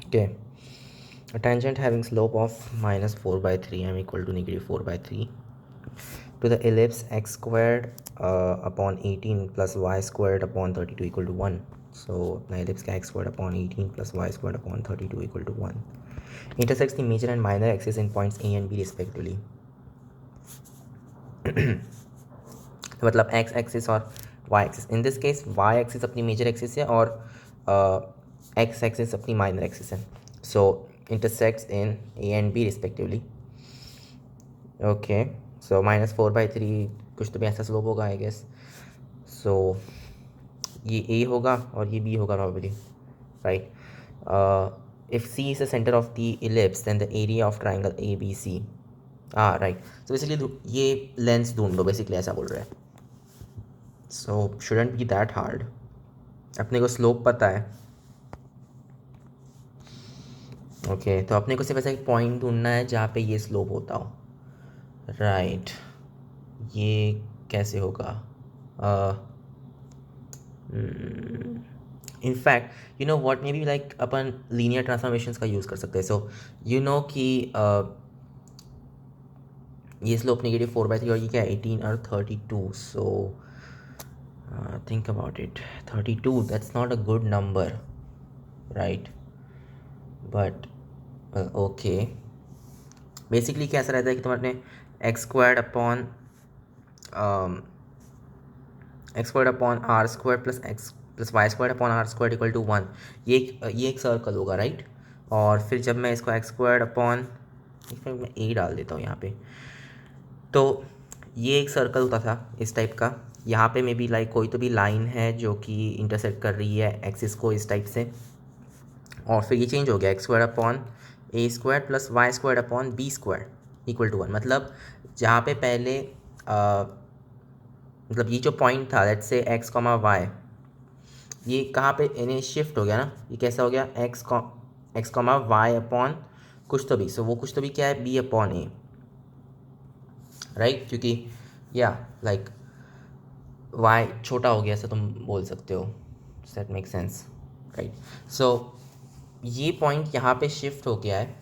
Okay, a tangent having slope of minus 4 by 3 m equal to negative 4 by 3 to the ellipse x squared upon 18 plus y squared upon 32 equal to 1. So the ellipse x squared upon 18 plus y squared upon 32 equal to 1 intersects the major and minor axis in points A and B respectively. मतलब x axis और y axis, in this case y axis अपनी major axis है और x axis अपनी minor axis है. So intersects in a and b respectively. Okay, so minus 4/3 कुछ तो भी ऐसा स्लोप होगा आई गेस. सो ये a होगा और ये b होगा probably, right. If c is the centre of the ellipse then the area of triangle ABC. Right. So basically ये लेंस ढूंढ लो, बेसिकली ऐसा बोल रहा है. So shouldn't be that hard. अपने को स्लोप पता है. ओके, तो अपने को सिर्फ ऐसा एक पॉइंट ढूंढना है जहाँ पे ये स्लोप होता हो, राइट. ये कैसे होगा? In fact you know what, may be like upon linear transformations का यूज़ कर सकते हैं. सो यू नो कि ये स्लोप नेगेटिव 4/3 और ये क्या है 18 और 32. सो think about it. 32, that's not a good number, right? But okay, basically कैसा रहता है कि तुम्हारे x squared upon r square plus x plus y square upon r square equal to 1. ये एक सर्कल होगा, राइट. और फिर जब मैं इसको एक्स स्क्वायर्ड अपॉन, मैं ए डाल देता हूँ यहाँ पे, तो ये एक सर्कल होता था इस टाइप का. यहाँ पे मे बी लाइक कोई तो भी लाइन है जो कि इंटरसेक्ट कर रही है एक्सिस को इस टाइप से. और फिर ये चेंज हो गया x square upon a square plus y square upon b square equal to 1. मतलब जहाँ पे पहले मतलब ये जो पॉइंट था let's say x comma Y, ये कहाँ पे इन्हें शिफ्ट हो गया ना. ये कैसा हो गया एक्स कॉमा वाई अपॉन कुछ तो भी. सो वो कुछ तो भी क्या है, बी अपॉन ए, राइट. क्योंकि या लाइक वाई छोटा हो गया ऐसा तुम बोल सकते हो. That make sense, right. So ये पॉइंट यहाँ पे शिफ्ट हो गया है.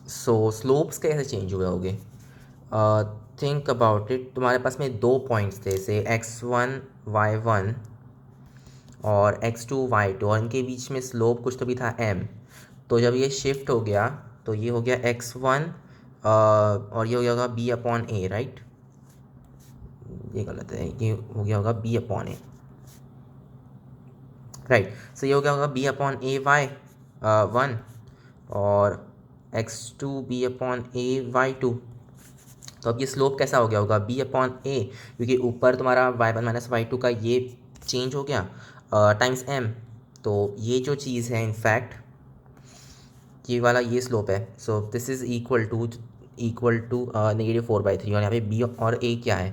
सो स्लोप्स कैसे चेंज हुए होंगे? Think about it. तुम्हारे पास में दो पॉइंट्स थे, से x1 y1 और x2 y2, और इनके बीच में स्लोप कुछ तो भी था m. तो जब ये शिफ्ट हो गया तो ये हो गया x1 और ये हो गया होगा b अपॉन ए, राइट. ये गलत है, ये हो गया होगा b अपॉन ए, राइट. सो ये हो गया होगा b अपॉन ए वाई 1 और x2 b अपॉन ए y2. तो अब ये स्लोप कैसा हो गया होगा, b अपॉन ए, क्योंकि ऊपर तुम्हारा y1 माइनस y2 का ये चेंज हो गया टाइम्स m. तो ये जो चीज़ है इनफैक्ट ये वाला ये स्लोप है. So this is equal to negative 4/3. और यहाँ पे b और a क्या है.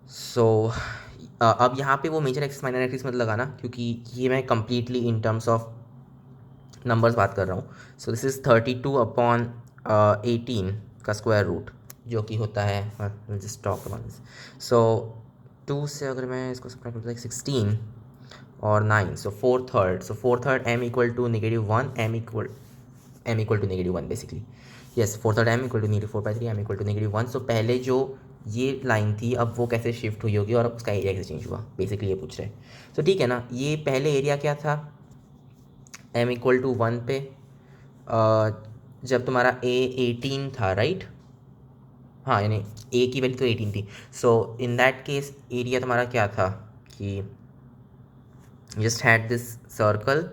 सो अब यहाँ पे वो मेजर एक्सिस माइनर एक्सिस मत लगाना, क्योंकि ये मैं completely in terms of numbers बात कर रहा हूँ. सो दिस इज़ 32 अपॉन 18 का स्क्वायर रूट, जो कि होता है जस्ट टॉक अबाउट दिस. सो 2 से अगर मैं इसको सब्ट्रैक्ट करता हूँ 16 और 9, so 4/3. So 4/3 m equal to -1, m equal to -1 basically. Yes, 4/3 m equal to negative 4/3, m equal to -1. So पहले जो ये लाइन थी अब वो कैसे शिफ्ट हुई होगी और अब उसका एरिया कैसे चेंज हुआ, बेसिकली ये पूछ रहे हैं. तो ठीक है ना, ये पहले एरिया क्या था m इक्वल टू 1 पे जब तुम्हारा a 18 था, राइट. हाँ, यानी a की वैल्यू तो 18 थी. सो इन दैट केस एरिया तुम्हारा क्या था कि just had this circle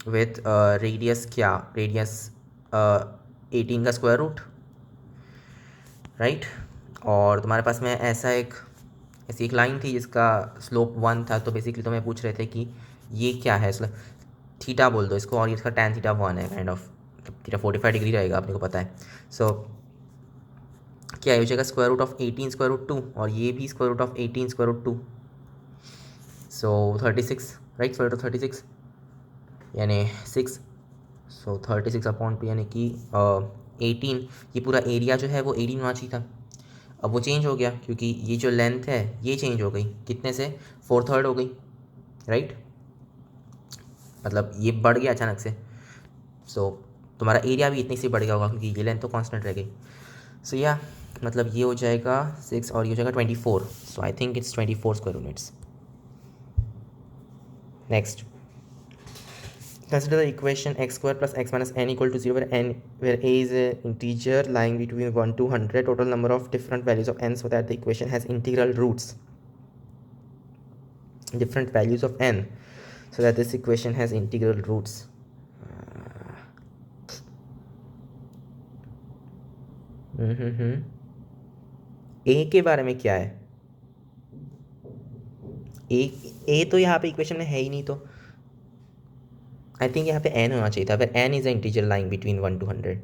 with radius, क्या रेडियस 18 का स्क्वायर रूट, राइट. और तुम्हारे पास में ऐसी एक लाइन थी जिसका स्लोप 1 था. तो बेसिकली तो मैं पूछ रहे थे कि ये क्या है, थीटा बोल दो इसको, और इसका tan थीटा 1 है काइंड ऑफ. थीटा 45 डिग्री रहेगा, अपने को पता है. सो क्या हो जाएगा, square root of 18 square root 2, और ये भी square root of 18 square root 2. So 36, right. Square root of 36 यानी 6. सो 36 अपॉन 2 यानी कि 18. ये पूरा एरिया जो है वो 18 होना चाहिए था. अब वो चेंज हो गया क्योंकि ये जो लेंथ है ये चेंज हो गई, कितने से 4/3 हो गई, राइट. मतलब ये बढ़ गया अचानक से, सो तुम्हारा एरिया भी इतनी से बढ़ गया होगा क्योंकि ये लेंथ तो कांस्टेंट रह गई। सो या मतलब ये हो जाएगा 6 और ये हो जाएगा 24, so I think it's 24 square units. Next, consider the equation x square plus x minus n equal to 0 where a is a integer lying between 1 to 100, total number of different values of n, so that the equation has integral roots, different values of n, so that this equation has integral roots. ए के बारे में क्या है? ए तो यहाँ पे equation में है ही नहीं, तो आई थिंक यहाँ पे एन होना चाहिए था, फिर n is a integer lying between 1 to 100।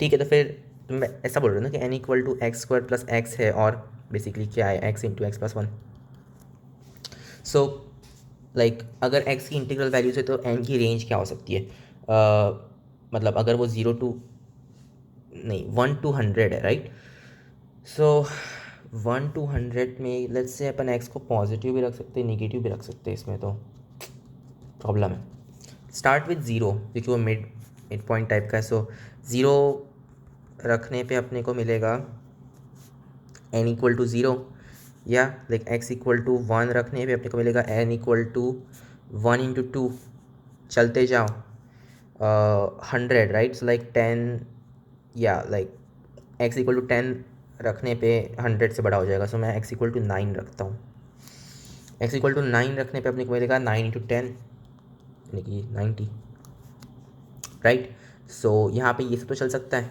ठीक है, तो फिर तुम ऐसा बोल रहे हो ना कि n equal to x square plus x है, और बेसिकली क्या है, x into x plus 1। So like अगर एक्स की इंटीग्रल वैल्यूज है तो एन की रेंज क्या हो सकती है? मतलब अगर वो 0 to 1 to 100 है, राइट? सो 1 to 100 में लेट्स से अपन एक्स को पॉजिटिव भी रख सकते हैं, निगेटिव भी रख सकते हैं, इसमें तो प्रॉब्लम है। स्टार्ट विथ ज़ीरो क्योंकि वो मिड पॉइंट टाइप का है, सो ज़ीरो रखने पे अपने को मिलेगा n इक्वल टू 0, या लाइक x इक्वल टू 1 रखने पे अपने को मिलेगा n इक्वल टू 1 इंटू 2, चलते जाओ 100, राइट? सो लाइक 10, या लाइक x इक्वल टू 10 रखने पे 100 से बड़ा हो जाएगा, सो मैं x इक्वल टू 9 रखता हूँ। x इक्वल टू 9 रखने पे अपने को मिलेगा 9 इंटू 10 यानी कि 90, राइट? सो यहाँ पे ये सब तो चल सकता है,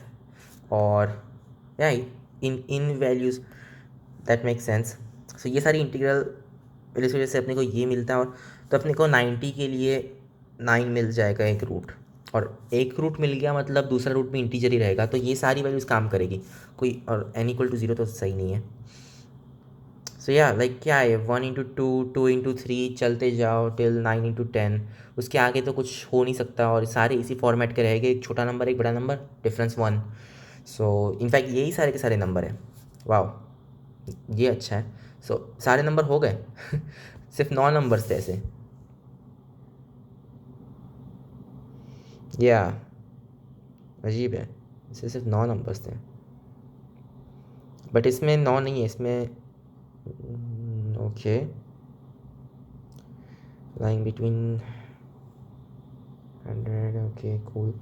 और या इन values that make sense. So ये सारी इंटीग्रल इस वजह से अपने को ये मिलता है, और तो अपने को 90 के लिए 9 मिल जाएगा एक रूट, और एक रूट मिल गया मतलब दूसरा रूट भी इंटीजर ही रहेगा, तो ये सारी वैल्यूज़ काम करेगी कोई, और n इक्वल टू 0 तो सही नहीं है। सो या लाइक क्या है, 1 इंटू 2, 2 इंटू 3, चलते जाओ टिल 9 इंटू 10, उसके आगे तो कुछ हो नहीं सकता, और सारे इसी फॉर्मेट के रहेंगे, एक छोटा नंबर एक बड़ा नंबर, डिफरेंस 1। सो इनफैक्ट यही सारे के सारे नंबर हैं। वाह, ये अच्छा है। सो सारे नंबर हो गए सिर्फ 9 नंबर्स थे ऐसे, या अजीब है, इसे सिर्फ 9 नंबर्स थे, बट इसमें 9 नहीं है, इसमें okay lying between 100, okay cool.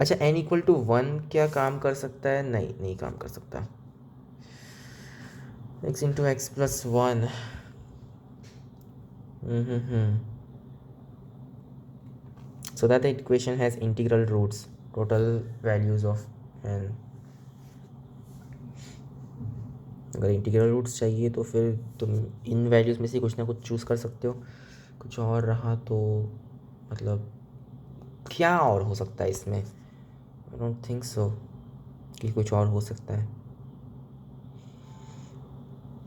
अच्छा, n इक्वल टू 1 क्या काम कर सकता है? नहीं काम कर सकता। x into x plus 1, so that the equation has integral roots, total values of n। अगर इंटीग्रल रूट्स चाहिए तो फिर तुम इन वैल्यूज़ में से कुछ ना कुछ चूज़ कर सकते हो, कुछ और रहा तो मतलब क्या और हो सकता है इसमें? आई डोंट थिंक सो कि कुछ और हो सकता है,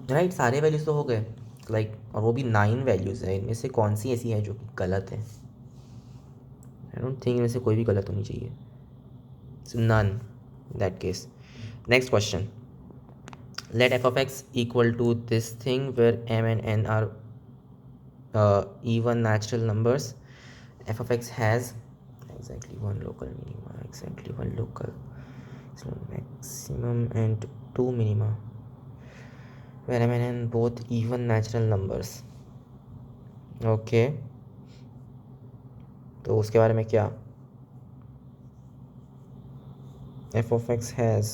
राइट? सारे वैल्यूज़ तो हो गए लाइक, और वो भी 9 वैल्यूज़ है, इनमें से कौन सी ऐसी है जो कि गलत है? आई डोंट थिंक इनमें से कोई भी गलत होनी चाहिए, so none that case. Next question, let f of x equal to this thing where m and n are even natural numbers. F of x has exactly one local minima, exactly one local maximum and two minima, where m and n both even natural numbers. Okay, तो उसके बारे में क्या? f of x has,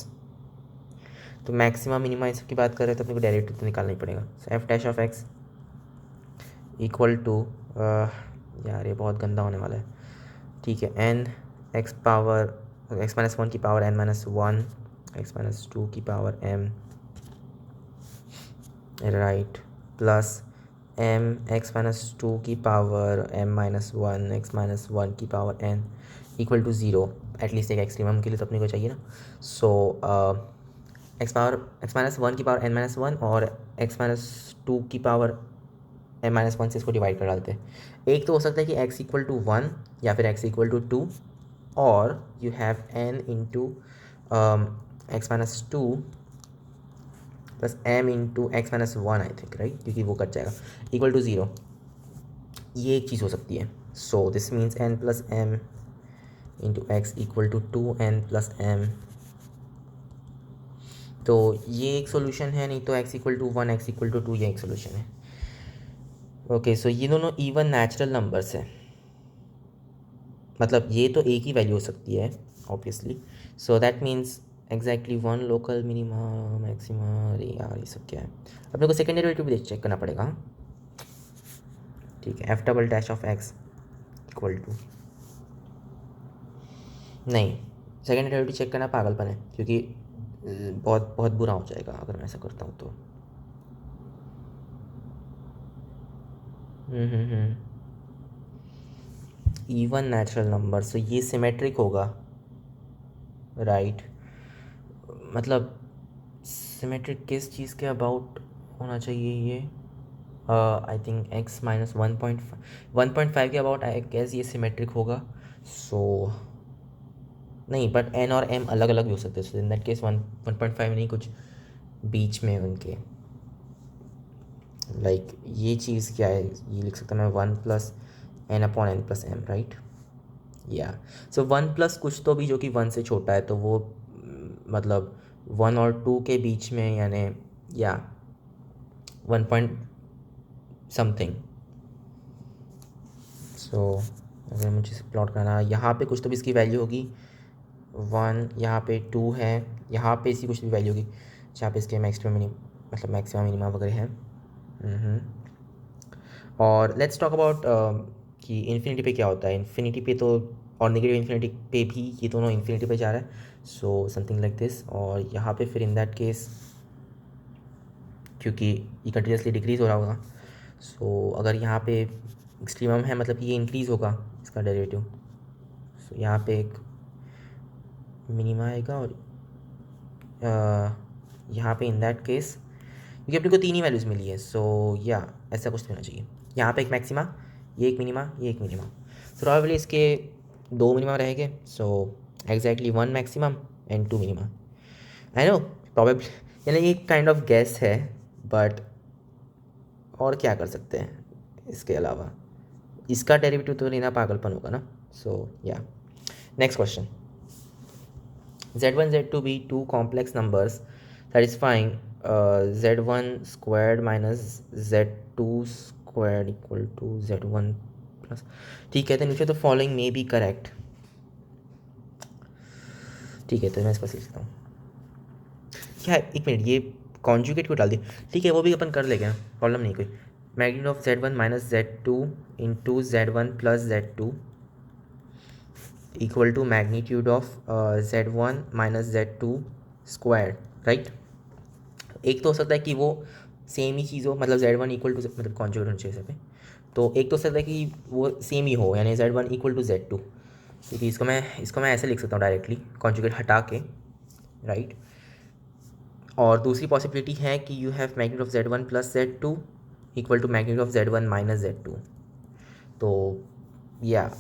तो maximum minima इस सब की बात कर रहे हैं तो अपने को डेरिवेटिव तो निकालना ही पड़ेगा। So f dash of x equal to, यार ये बहुत गंदा होने वाला है, ठीक है, n x power x minus 1 की power n minus 1, x minus 2 की power m, right, plus m x minus 2 की power m minus 1, x minus 1 की power n equal to 0, at least एक एक्सट्रीमम के लिए तो अपने को चाहिए ना। सो एक्स माइनस 1 की पावर एन माइनस 1 और एक्स माइनस 2 की पावर एन माइनस 1 से इसको डिवाइड कर डालते हैं। एक तो हो सकता है कि एक्स इक्वल टू 1 या फिर एक्स इक्वल टू 2, और you have an into x minus 2 plus m into x minus one I think, right, क्योंकि वो कट जाएगा, इक्वल टू 0। ये एक चीज़ हो सकती है। So this means n plus m into x equal to 2n plus m. तो ये एक सोल्यूशन है, नहीं तो x equal to 1 x equal to 2 ये एक सोल्यूशन है। ओके, सो ये दोनों इवन नेचुरल नंबर्स है, मतलब ये तो एक ही वैल्यू हो सकती है obviously. So that means exactly one local minima maxima. अरे यार ये सब क्या है, अपने को सेकेंड डेरिवेटिव भी चेक करना पड़ेगा। ठीक है, f double dash of x equal to, नहीं सेकेंड डेरिवेटिव चेक करना पागलपन है, क्योंकि बहुत बहुत बुरा हो जाएगा अगर मैं ऐसा करता हूँ तो। इवन नेचुरल नंबर, सो ये सिमेट्रिक होगा, राइट। मतलब सिमेट्रिक किस चीज़ के अबाउट होना चाहिए ये, आई थिंक एक्स माइनस 1.5 के अबाउट आई गेस ये सिमेट्रिक होगा। सो नहीं, बट एन और एम अलग अलग भी हो सकते हैं, सो इन दैट केस 1.5 नहीं, कुछ बीच में उनके, लाइक ये चीज़ क्या है, ये लिख सकता मैं 1 plus n upon n plus m, right. या सो 1 प्लस कुछ तो भी जो कि 1 से छोटा है, तो वो मतलब 1 और 2 के बीच में, यानी या 1 पॉइंट समथिंग। सो अगर मुझे इसे प्लॉट करना, यहाँ पे कुछ तो भी इसकी वैल्यू होगी 1, यहाँ पे 2 है, यहाँ पे इसकी कुछ भी वैल्यू होगी जहाँ पे इसके मैक्सिमम मिनिमम, मतलब मैक्सिमम मिनिमम वगैरह है। और लेट्स टॉक अबाउट कि इन्फिनिटी पे क्या होता है। इन्फिनिटी पे तो, और नेगेटिव इन्फिनिटी पे भी, ये दोनों इन्फिनिटी पे जा रहा है, सो समथिंग लाइक दिस। और यहाँ पे फिर इन दैट केस, क्योंकि ये कंटिन्यूसली डिक्रीज़ हो रहा होगा, सो अगर यहाँ पे एक्सट्रीमम है मतलब ये इंक्रीज़ होगा इसका डेरिवेटिव, सो यहाँ पे एक मिनिमा आएगा, और यहाँ पे इन दैट केस, क्योंकि अपने को तीन ही वैल्यूज़ मिली है, सो या ऐसा कुछ होना चाहिए। यहाँ पे एक मैक्सिमा, ये एक मिनिमा, ये एक मिनिमा, तो प्रॉबेबली इसके दो मिनिमा रहेंगे। So exactly 1 maximum and 2 minima. I know probably, यानी ये काइंड ऑफ गेस है, बट और क्या कर सकते हैं इसके अलावा, इसका डेरिवेटिव तो लेना पागलपन होगा ना। सो या next question, z1 z2 be two complex numbers satisfying z1 squared minus z2 squared equal to z1 plus, ठीक है, तो नीचे तो फॉलोइंग मे बी करेक्ट। ठीक है, तो मैं इसको लिख सकता हूँ क्या है, एक मिनट, ये कॉन्जुगेट को डाल दिया, ठीक है वो भी अपन कर लेंगे, प्रॉब्लम नहीं कोई। Magnitude of z1 minus z2 into z1 plus z2 equal to magnitude of z1 minus z2 square, right. एक तो हो सकता है कि वो सेम ही चीज़ हो, मतलब z1 इक्वल टू, मतलब कॉन्जुगेट होना चाहिए पे, तो एक तो हो सकता है कि वो सेम ही हो, यानी z1 इक्वल टू z2, क्योंकि इसको मैं ऐसे लिख सकता हूँ डायरेक्टली कॉन्जुगेट हटा के, राइट। और दूसरी पॉसिबिलिटी है कि you have magnitude of z1 plus z2 equal to magnitude of z1 minus z2, तो या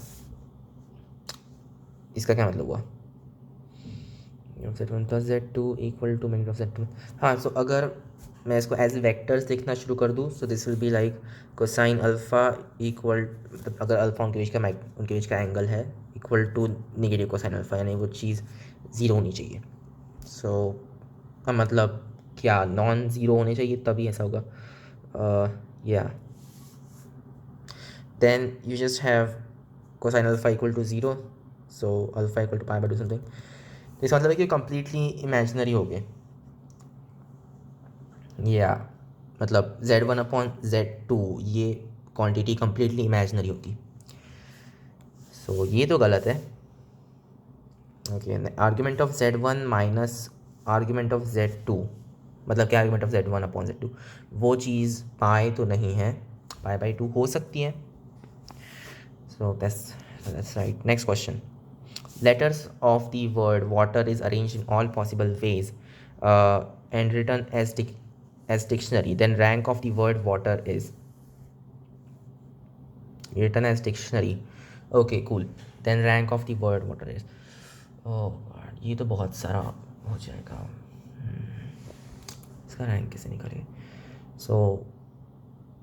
इसका क्या मतलब हुआ, z1 plus z2 equal to magnitude of z2। हाँ, सो अगर मैं इसको एज वेक्टर्स देखना शुरू कर दूँ, so this will be like cosine alpha equal, मतलब अगर अल्फ़ा उनके बीच का एंगल है, equal to negative cosine alpha, यानी वो चीज़ ज़ीरो होनी चाहिए। सो मतलब क्या नॉन ज़ीरो होने चाहिए तभी ऐसा होगा, या then you just have cosine alpha equal to zero, so alpha equal to pi by two something. इसका मतलब है कि कम्प्लीटली इमेजिनरी हो गए, या मतलब z1 अपॉन z2 ये क्वांटिटी कम्प्लीटली इमेजिनरी होगी, सो ये तो गलत है। Okay, argument of z1 minus argument of z2, मतलब क्या argument of z1 upon z2, वो चीज़ पाई तो नहीं है, पाई बाई टू हो सकती है। So that's right. Next question, letters of the word water is arranged in all possible ways and written as dictionary, then rank of the word water is written as dictionary, okay cool, then rank of the word water is, oh god ये तो बहुत सारा हो जाएगा, इसका rank कैसे निकालें? सो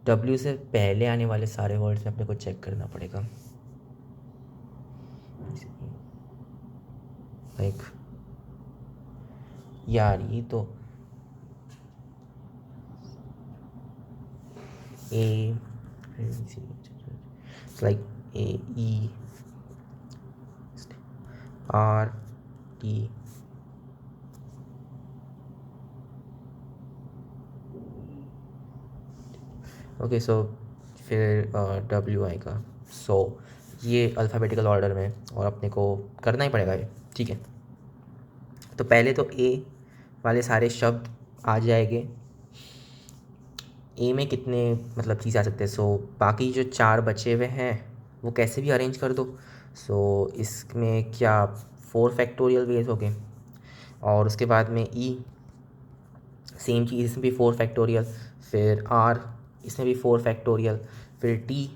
W से पहले आने वाले सारे वर्ड्स में अपने को चेक करना पड़ेगा, लाइक यार ये तो A, it's like A, E, R, T, okay. So फिर W आएगा. सो ये अल्फ़ाबेटिकल ऑर्डर में और अपने को करना ही पड़ेगा ये, ठीक है. तो पहले तो A वाले सारे शब्द आ जाएंगे. ए में कितने मतलब चीज़ आ सकते हैं? सो बाकी जो 4 बचे हुए हैं वो कैसे भी अरेंज कर दो. सो इसमें क्या 4 फैक्टोरियल वेज हो गए, और उसके बाद में ई सेम चीज़, इसमें भी 4 फैक्टोरियल, फिर आर इसमें भी 4 फैक्टोरियल, फिर टी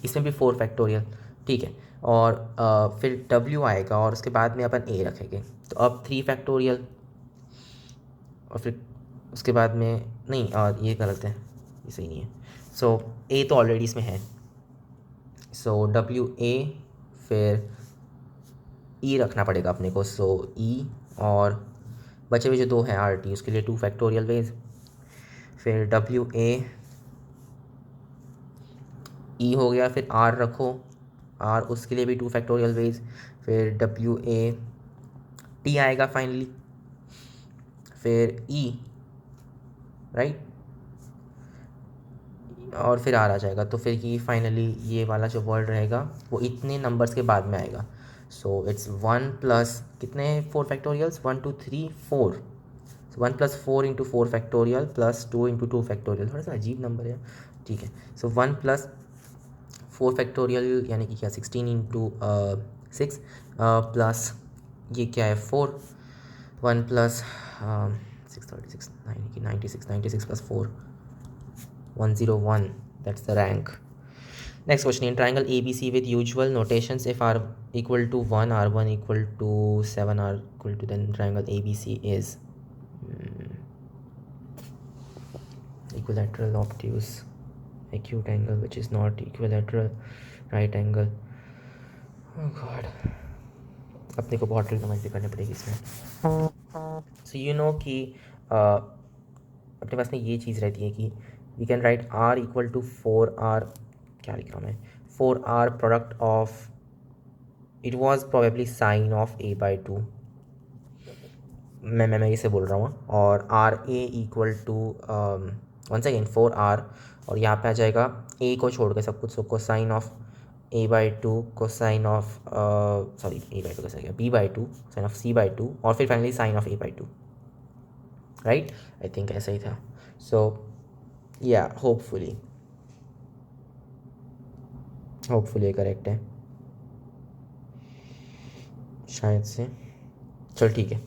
इसमें भी 4 फैक्टोरियल, ठीक है. और फिर डब्ल्यू आएगा और उसके बाद में अपन ए रखेंगे, तो अब 3 फैक्टोरियल. और फिर उसके बाद में नहीं, और ये गलत है, ये सही नहीं है. सो ए तो ऑलरेडी इसमें है, सो डब्ल्यू ए, फिर ई रखना पड़ेगा अपने को. सो ई और बचे हुए जो 2 हैं आर टी, उसके लिए 2 फैक्टोरियल वेज. फिर डब्ल्यू ए ई हो गया, फिर आर रखो, आर उसके लिए भी 2 फैक्टोरियल वेज. फिर डब्ल्यू ए टी आएगा फाइनली, फिर ई राइट, और फिर आर आ जाएगा. तो फिर ये फाइनली ये वाला जो वर्ड रहेगा वो इतने नंबर्स के बाद में आएगा. सो इट्स 1 प्लस कितने 4 factorials, 1 2 3 4. 1 plus 4 into 4 factorial plus 2 into 2 factorial. थोड़ा सा अजीब नंबर है, ठीक है. सो 1 प्लस 4 फैक्टोरियल यानी कि क्या 16 इंटू 6 प्लस ये क्या है 4. 1 plus 636 96 plus 4 101. That's the rank. Next question. In triangle ABC with usual notations, if R equal to 1, R1 equal to 7, R equal to, then triangle ABC is equilateral, obtuse, acute angle, which is not equilateral, right angle. Oh God. अपने को बहुत trigonometry करनी पड़ेगी इसमें. So you know कि अपने पास में ये चीज़ रहती है कि we can write R equal to 4R, क्या लिख रहा हूँ मैं, 4R product of, it was probably sine of A by 2, मैं इसे बोल रहा हूँ. और RA equal to once again 4R, और यहाँ पे आ जाएगा A को छोड़ के सब कुछ, so cosine of A by 2 cosine of sorry A by 2 कैसे गया, B by 2 sin of C by 2, और फिर finally sin of A by 2, right. I think ऐसा ही था. सो या होपफुली ये करेक्ट है शायद से. चल ठीक है,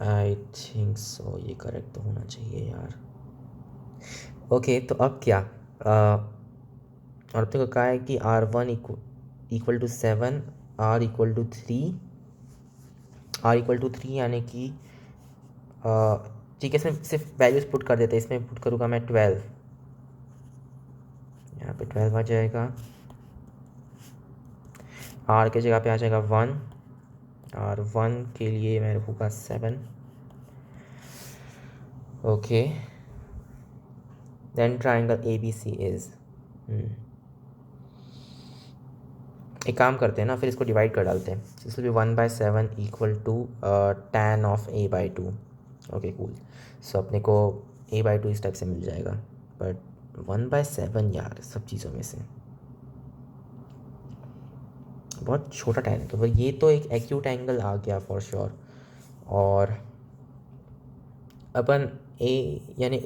आई थिंक सो ये करेक्ट तो होना चाहिए यार. ओके तो अब क्या, और अपने को कहा है कि R1 equal to 7, R equal to 3, R equal to 3 यानी कि ठीक है, इसमें सिर्फ वैल्यूज पुट कर देते हैं. इसमें पुट करूँगा मैं 12, यहाँ पे 12 आ जाएगा. R के जगह पे आ जाएगा 1, और 1 के लिए मैं रखूँगा 7. Okay, then triangle ABC is, एक काम करते हैं ना, फिर इसको डिवाइड कर डालते हैं. इसलिए 1/7 equal to tan of A by 2. Okay cool. So अपने को A by 2 इस टाइप से मिल जाएगा, बट 1/7 यार सब चीज़ों में से बहुत छोटा tan है, तो भाई ये तो एक एक्यूट एंगल आ गया फॉर श्योर. और अपन A यानी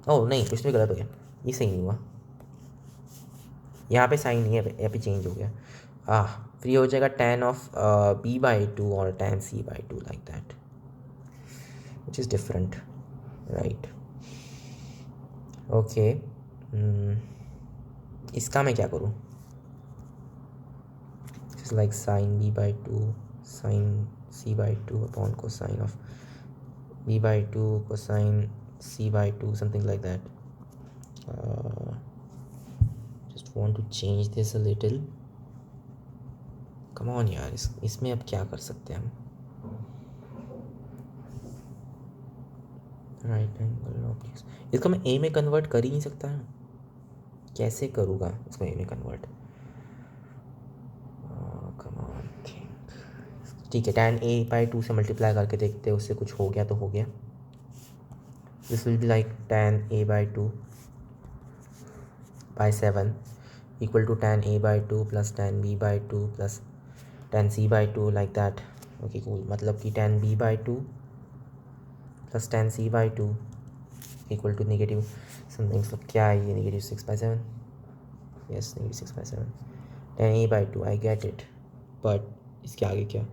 ओह नहीं, इसमें गलत हो गया, ये सही नहीं हुआ, यहाँ पे साइन नहीं है, यहाँ पे चेंज हो गया. फिर ये हो जाएगा tan ऑफ B by 2 और tan C by 2 like that, which is different, right. Okay, इसका मैं क्या करूँ, like sin B by 2 sin C by two upon cosine of B by two cosine C by two, something like that. Just want to change this a little. Come on यार, इसमें अब क्या कर सकते हैं हम. राइट एंगल ऑब्लिक्स, इसको मैं ए में कन्वर्ट कर ही नहीं सकता है. कैसे करूँगा इसको ए में कन्वर्ट. Come on think. ठीक है, tan a बाई टू से मल्टीप्लाई करके देखते हैं, उससे कुछ हो गया तो हो गया. This will be like tan a by two by 7 equal to tan a by two plus tan b by two plus tan c by two, like that. Okay cool. मतलब कि tan b by two plus tan c by two equal to negative something. तो क्या है ये, negative 6/7. Yes, negative 6/7. tan a by two, I get it. But इसके आगे क्या.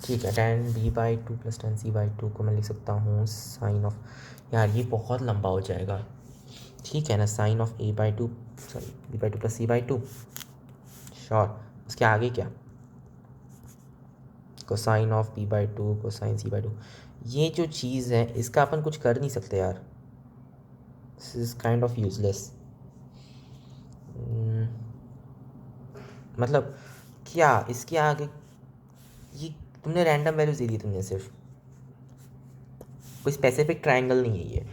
ठीक है, tan b by two plus tan c by to को मैं लिख सकता हूँ साइन ऑफ. यार ये बहुत लंबा हो जाएगा. ठीक है ना, sine of a by two, sorry b by two plus c by two. Sure. उसके आगे क्या, cosine of b by two cosine c by two. ये जो चीज़ है इसका अपन कुछ कर नहीं सकते यार. This is kind of useless. मतलब क्या इसके आगे, ये तुमने रैंडम वैल्यूज दे दी तुमने सिर्फ. कोई स्पेसिफिक ट्रायंगल नहीं है ये.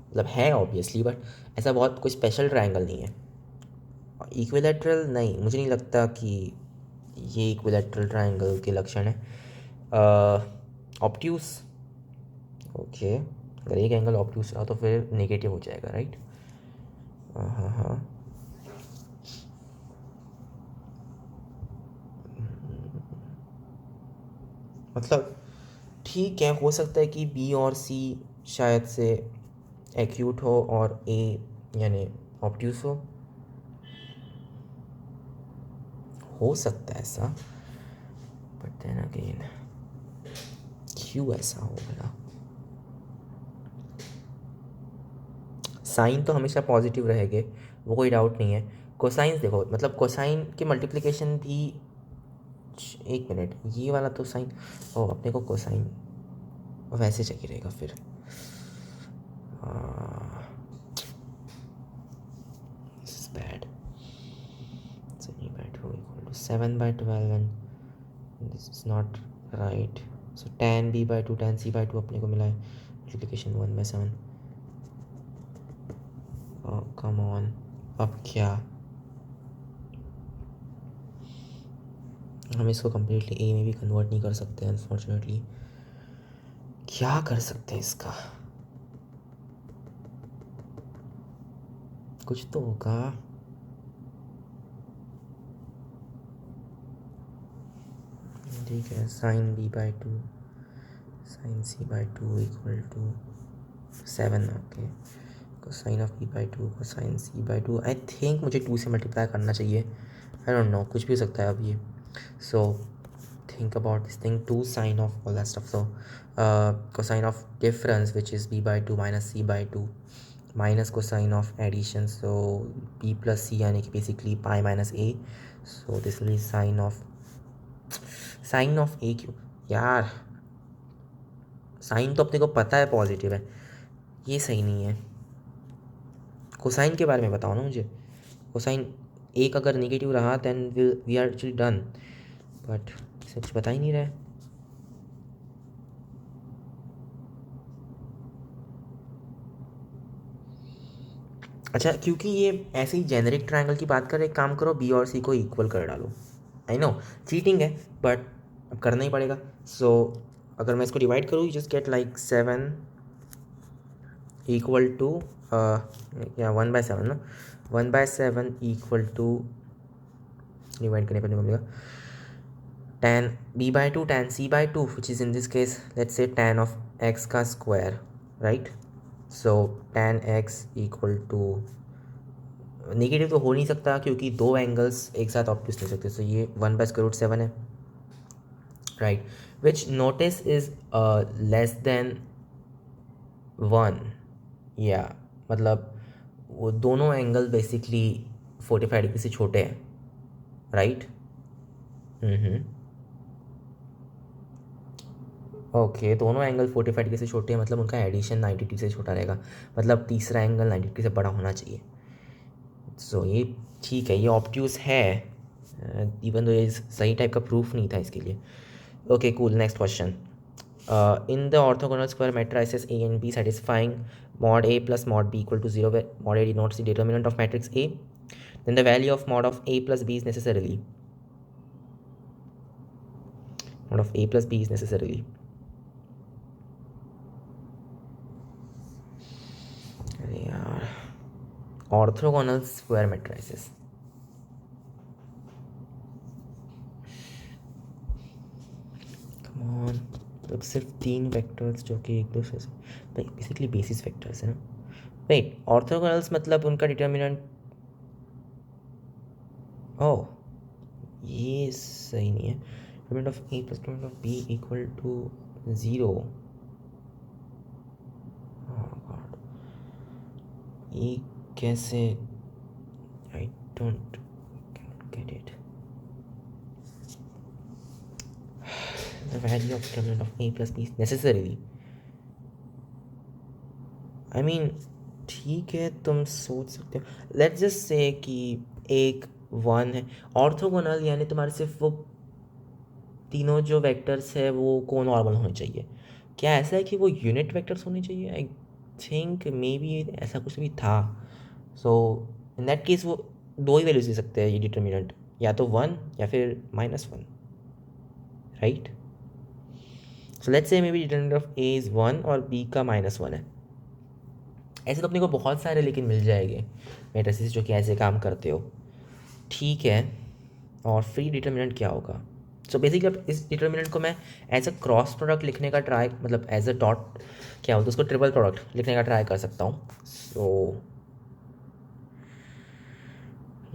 मतलब है ऑब्वियसली, बट ऐसा बहुत कोई स्पेशल ट्रायंगल नहीं है. इक्विलैटरल नहीं, मुझे नहीं लगता कि ये इक्विलैटरल ट्रायंगल के लक्षण है. ऑब्ट्यूस. ओके, अगर एक एंगल ऑब्ट्यूस रहा तो फिर नेगेटिव हो जाएगा, राइट. हाँ हाँ. मतलब ठीक है, हो सकता है कि बी और सी शायद से एक्यूट हो और ए यानी ऑब्ट्यूस हो सकता है ऐसा. बट देन अगेन क्यों ऐसा हो गया. साइन तो हमेशा पॉजिटिव रहेंगे, वो कोई डाउट नहीं है. कोसाइंस देखो, मतलब कोसाइन के मल्टीप्लिकेशन भी. एक मिनट, ये वाला तो साइन, ओ अपने को कोसाइन वैसे चाहिए रहेगा फिर. This is bad. 7/12 and this is not right. So tan b by 2 tan c by 2 अपने को मिला है मल्टीप्लिकेशन 1/7. oh come on. अब क्या, हम इसको कम्प्लीटली ए में भी कन्वर्ट नहीं कर सकते अनफॉर्चुनेटली. क्या कर सकते हैं इसका, कुछ तो होगा. ठीक है, sine b by two sine c by two equal to 7. Okay, cosine of b by two cosine c by two. I think मुझे 2 से मल्टीप्लाई करना चाहिए. आई डोंट नो, कुछ भी हो सकता है अब ये. So think about this thing. 2 sine of all that stuff. So cosine of difference which is b by two minus c by two minus cosine of addition, so b plus c यानी कि basically pi minus a. So this will be sine of a. क्यों यार, sign तो अपने को पता है positive है, ये सही नहीं है. कोसाइन के बारे में बताओ ना मुझे. कोसाइन एक अगर नेगेटिव रहा then we are actually done. But इसे कुछ बता ही नहीं रहा है. अच्छा, क्योंकि ये ऐसे ही जेनरिक ट्रायंगल की बात कर, एक काम करो, बी और सी को इक्वल कर डालो. आई नो चीटिंग है, बट अब करना ही पड़ेगा. सो अगर मैं इसको डिवाइड करूँ, you just get like 7 equal to या 1/7 ना. 1/7 इक्वल टू, डिवाइड करने पर नहीं मिलेगा, tan b by two tan c by two which is in this case let's say tan of x का square, right. So tan x equal to, negative तो हो नहीं सकता क्योंकि दो एंगल्स एक साथ ऑब्ट्यूस नहीं सकते. सो ये 1/√7 है, right. Which notice is less than 1. या मतलब वो दोनों एंगल बेसिकली 45 डिग्री से छोटे हैं, राइट? ओके, दोनों एंगल 45 डिग्री से छोटे हैं, मतलब उनका एडिशन 90 डिग्री से छोटा रहेगा, मतलब तीसरा एंगल 90 डिग्री से बड़ा होना चाहिए। सो ये ठीक है, ये ऑब्ट्यूज है, इवन दो ये सही टाइप का प्रूफ नहीं था इसके लिए। Okay cool, next question. In the orthogonal square matrices A and B satisfying mod A plus mod B equal to 0, where mod A denotes the determinant of matrix A, then the value of mod of A plus B is necessarily अरे यार, orthogonal square matrices, come on, तो सिर्फ 3 vectors जो कि एक दूसरे से basically basis vectors है ना। वेट, ऑर्थोगोनल्स मतलब उनका डिटर्मिनेंट, ओह ये सही नहीं है। Determinant of A plus determinant of B equal to 0, ये कैसे, I don't get it. The value of determinant of A plus B necessarily, I mean ठीक है, तुम सोच सकते हो। लेट्स जस्ट से कि एक 1 है, ऑर्थोगोनल यानी तुम्हारे सिर्फ वो तीनों जो वेक्टर्स है वो को नॉर्मल होने चाहिए। क्या ऐसा है कि वो यूनिट वेक्टर्स होने चाहिए? आई थिंक मे बी ऐसा कुछ भी था। सो इन दैट केस वो दो ही वैल्यूज दे सकते हैं ये डिटर्मिनेंट, या तो 1 या फिर -1, right? So let's say may be determinant of A is 1 और बी का -1 है। ऐसे तो अपने को बहुत सारे लेकिन मिल जाएंगे मैट्रिसेस जो कि ऐसे काम करते हो, ठीक है। और फ्री डिटर्मिनेंट क्या होगा? सो बेसिकली अब इस डिटर्मिनेंट को मैं एज अ क्रॉस प्रोडक्ट लिखने का ट्राई, मतलब एज अ डॉट क्या होता है उसको, ट्रिपल प्रोडक्ट लिखने का ट्राई कर सकता हूँ। सो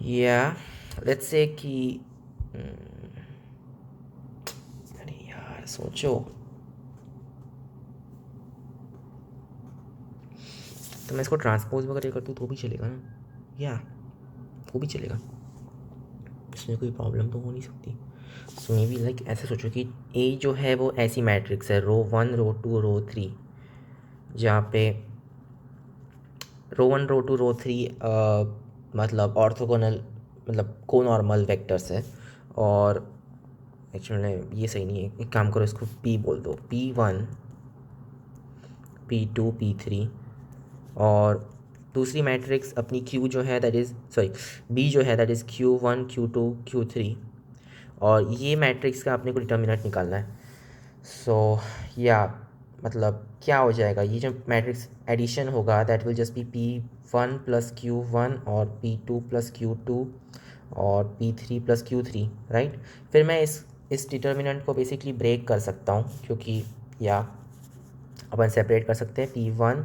या लेट्स से कि अरे यार सोचो, तो मैं इसको ट्रांसपोज वगैरह कर दूँ तो भी चलेगा ना? या वो भी चलेगा, इसमें कोई प्रॉब्लम तो हो नहीं सकती। सो मे बी लाइक ऐसे सोचो कि ए जो है वो ऐसी मैट्रिक्स है, रो 1 रो 2 रो 3, जहाँ पे रो 1 रो 2 रो 3 मतलब ऑर्थोगोनल, मतलब को नॉर्मल वेक्टर्स है। और एक्चुअली ये सही नहीं है, एक काम करो इसको P बोल दो, P1 P2 P3। और दूसरी मैट्रिक्स अपनी Q जो है दैट इज़ सॉरी B जो है that is Q1 Q2 Q3, और ये मैट्रिक्स का अपने को डिटर्मिनेंट निकालना है। सो या मतलब क्या हो जाएगा, ये जो मैट्रिक्स एडिशन होगा that will just be P1 plus Q1 और P2 प्लस Q2 और P3 प्लस Q3, राइट? फिर मैं इस डिटर्मिनेंट को बेसिकली ब्रेक कर सकता हूँ, क्योंकि या अपन सेपरेट कर सकते हैं P1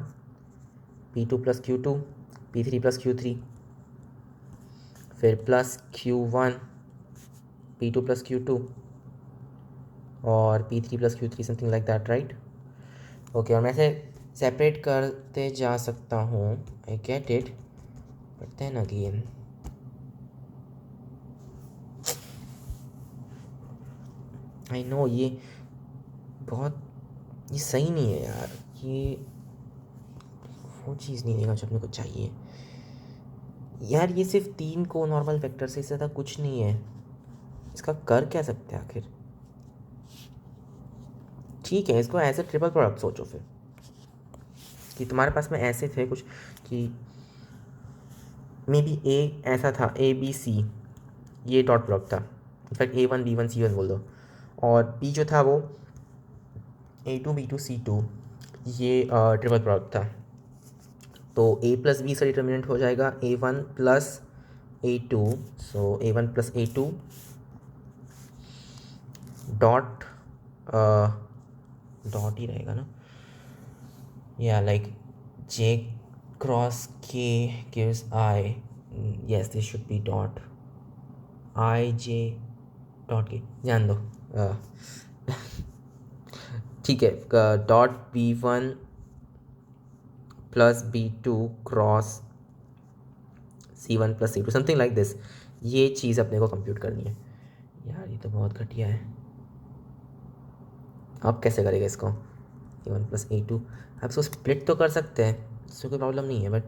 P2 plus Q2 P3 प्लस Q3, फिर plus Q1 P2 plus Q2 और P3 प्लस Q3, something like that, right? Okay, और मैं ऐसे सेपरेट करते जा सकता हूँ, I get it, but then again I know ये बहुत, ये सही नहीं है यार, ये वो चीज़ नहीं देगा जो अपने को चाहिए यार। ये सिर्फ 3 को नॉर्मल वेक्टर से ज़्यादा कुछ नहीं है, इसका कर क्या सकते हैं आखिर? ठीक है, इसको एज ए ट्रिपल प्रोडक्ट सोचो फिर, कि तुम्हारे पास में ऐसे थे कुछ कि मे बी ए ऐसा था ABC, ये डॉट प्रोडक्ट था, इनफैक्ट A1 B1 C1 बोल दो, और B जो था वो A2 B2 C2, ये ट्रिपल प्रोडक्ट था। तो A प्लस बी से डिटर्मिनेंट हो जाएगा A1 plus A2, so A1 plus A2 dot डॉट ही रहेगा ना, या like J cross K gives I, yes this should be dot I J dot के जान दो, ठीक है, dot B1 plus B2 cross C1 + C2 something like this. ये चीज़ अपने को कंप्यूट करनी है। यार ये तो बहुत घटिया है। आप कैसे करेंगे इसको? A1 + A2 आप इसको स्प्लिट तो कर सकते हैं, इससे कोई प्रॉब्लम नहीं है, बट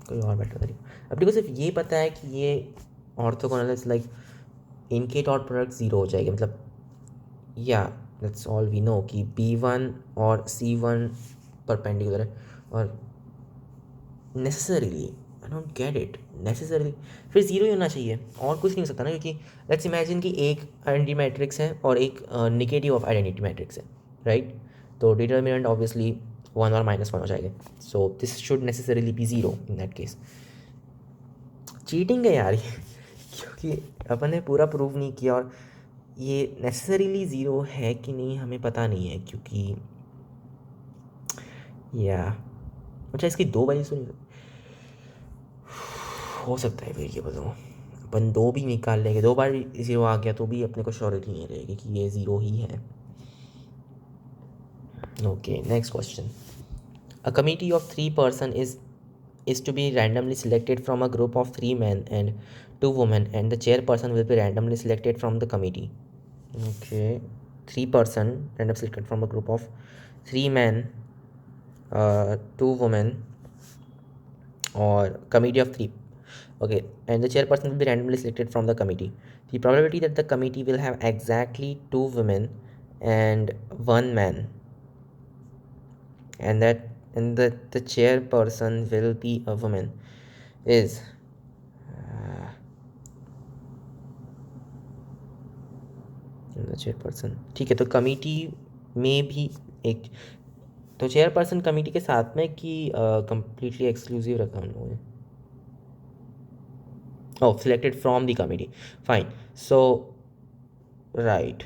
कोई और बेटर तरीका। अपने को सिर्फ ये पता है कि ये ऑर्थोगोनल इज लाइक इनके डॉट प्रोडक्ट ज़ीरो हो जाएगी, मतलब या दैट्स ऑल वी नो कि B1 और C1 परपेंडिकुलर है। और necessarily I don't get it, necessarily फिर ज़ीरो ही होना चाहिए, और कुछ नहीं हो सकता ना, क्योंकि लेट्स इमेजिन कि एक आइडेंटिटी मैट्रिक्स है और एक निगेटिव ऑफ आइडेंटिटी मैट्रिक्स है, राइट? तो डिटर्मिनेंट ऑब्वियसली 1 और -1 हो जाएगा, सो this should necessarily be zero in that case. Cheating है यार ये क्योंकि अपन ने पूरा प्रूव नहीं किया, और ये नेसेसरीली ज़ीरो है कि नहीं हमें पता नहीं है, क्योंकि या अच्छा इसकी दो वैल्यूज तो नहीं हो सकता है वेरिएबल हो, अपन दो भी निकाल लेंगे, दो बार ज़ीरो आ गया तो भी अपने को श्योरिटी नहीं रहेगी कि ये ज़ीरो ही है। Okay, next question. A committee of 3 person is to be randomly selected from a group of 3 men and 2 women, and the chairperson will be randomly selected from the committee. Okay, 3 person random selected from a group of 3 men, 2 women, or committee of 3. Okay, and the chairperson will be randomly selected from the committee. The probability that the committee will have exactly 2 women and 1 man, and that the chairperson will be a woman is the chairperson. ठीक है, तो committee में भी एक, तो chairperson committee के साथ में कि कंप्लीटली एक्सक्लूसिव रखा हम लोगों ने? Oh, selected from the committee, fine. So right,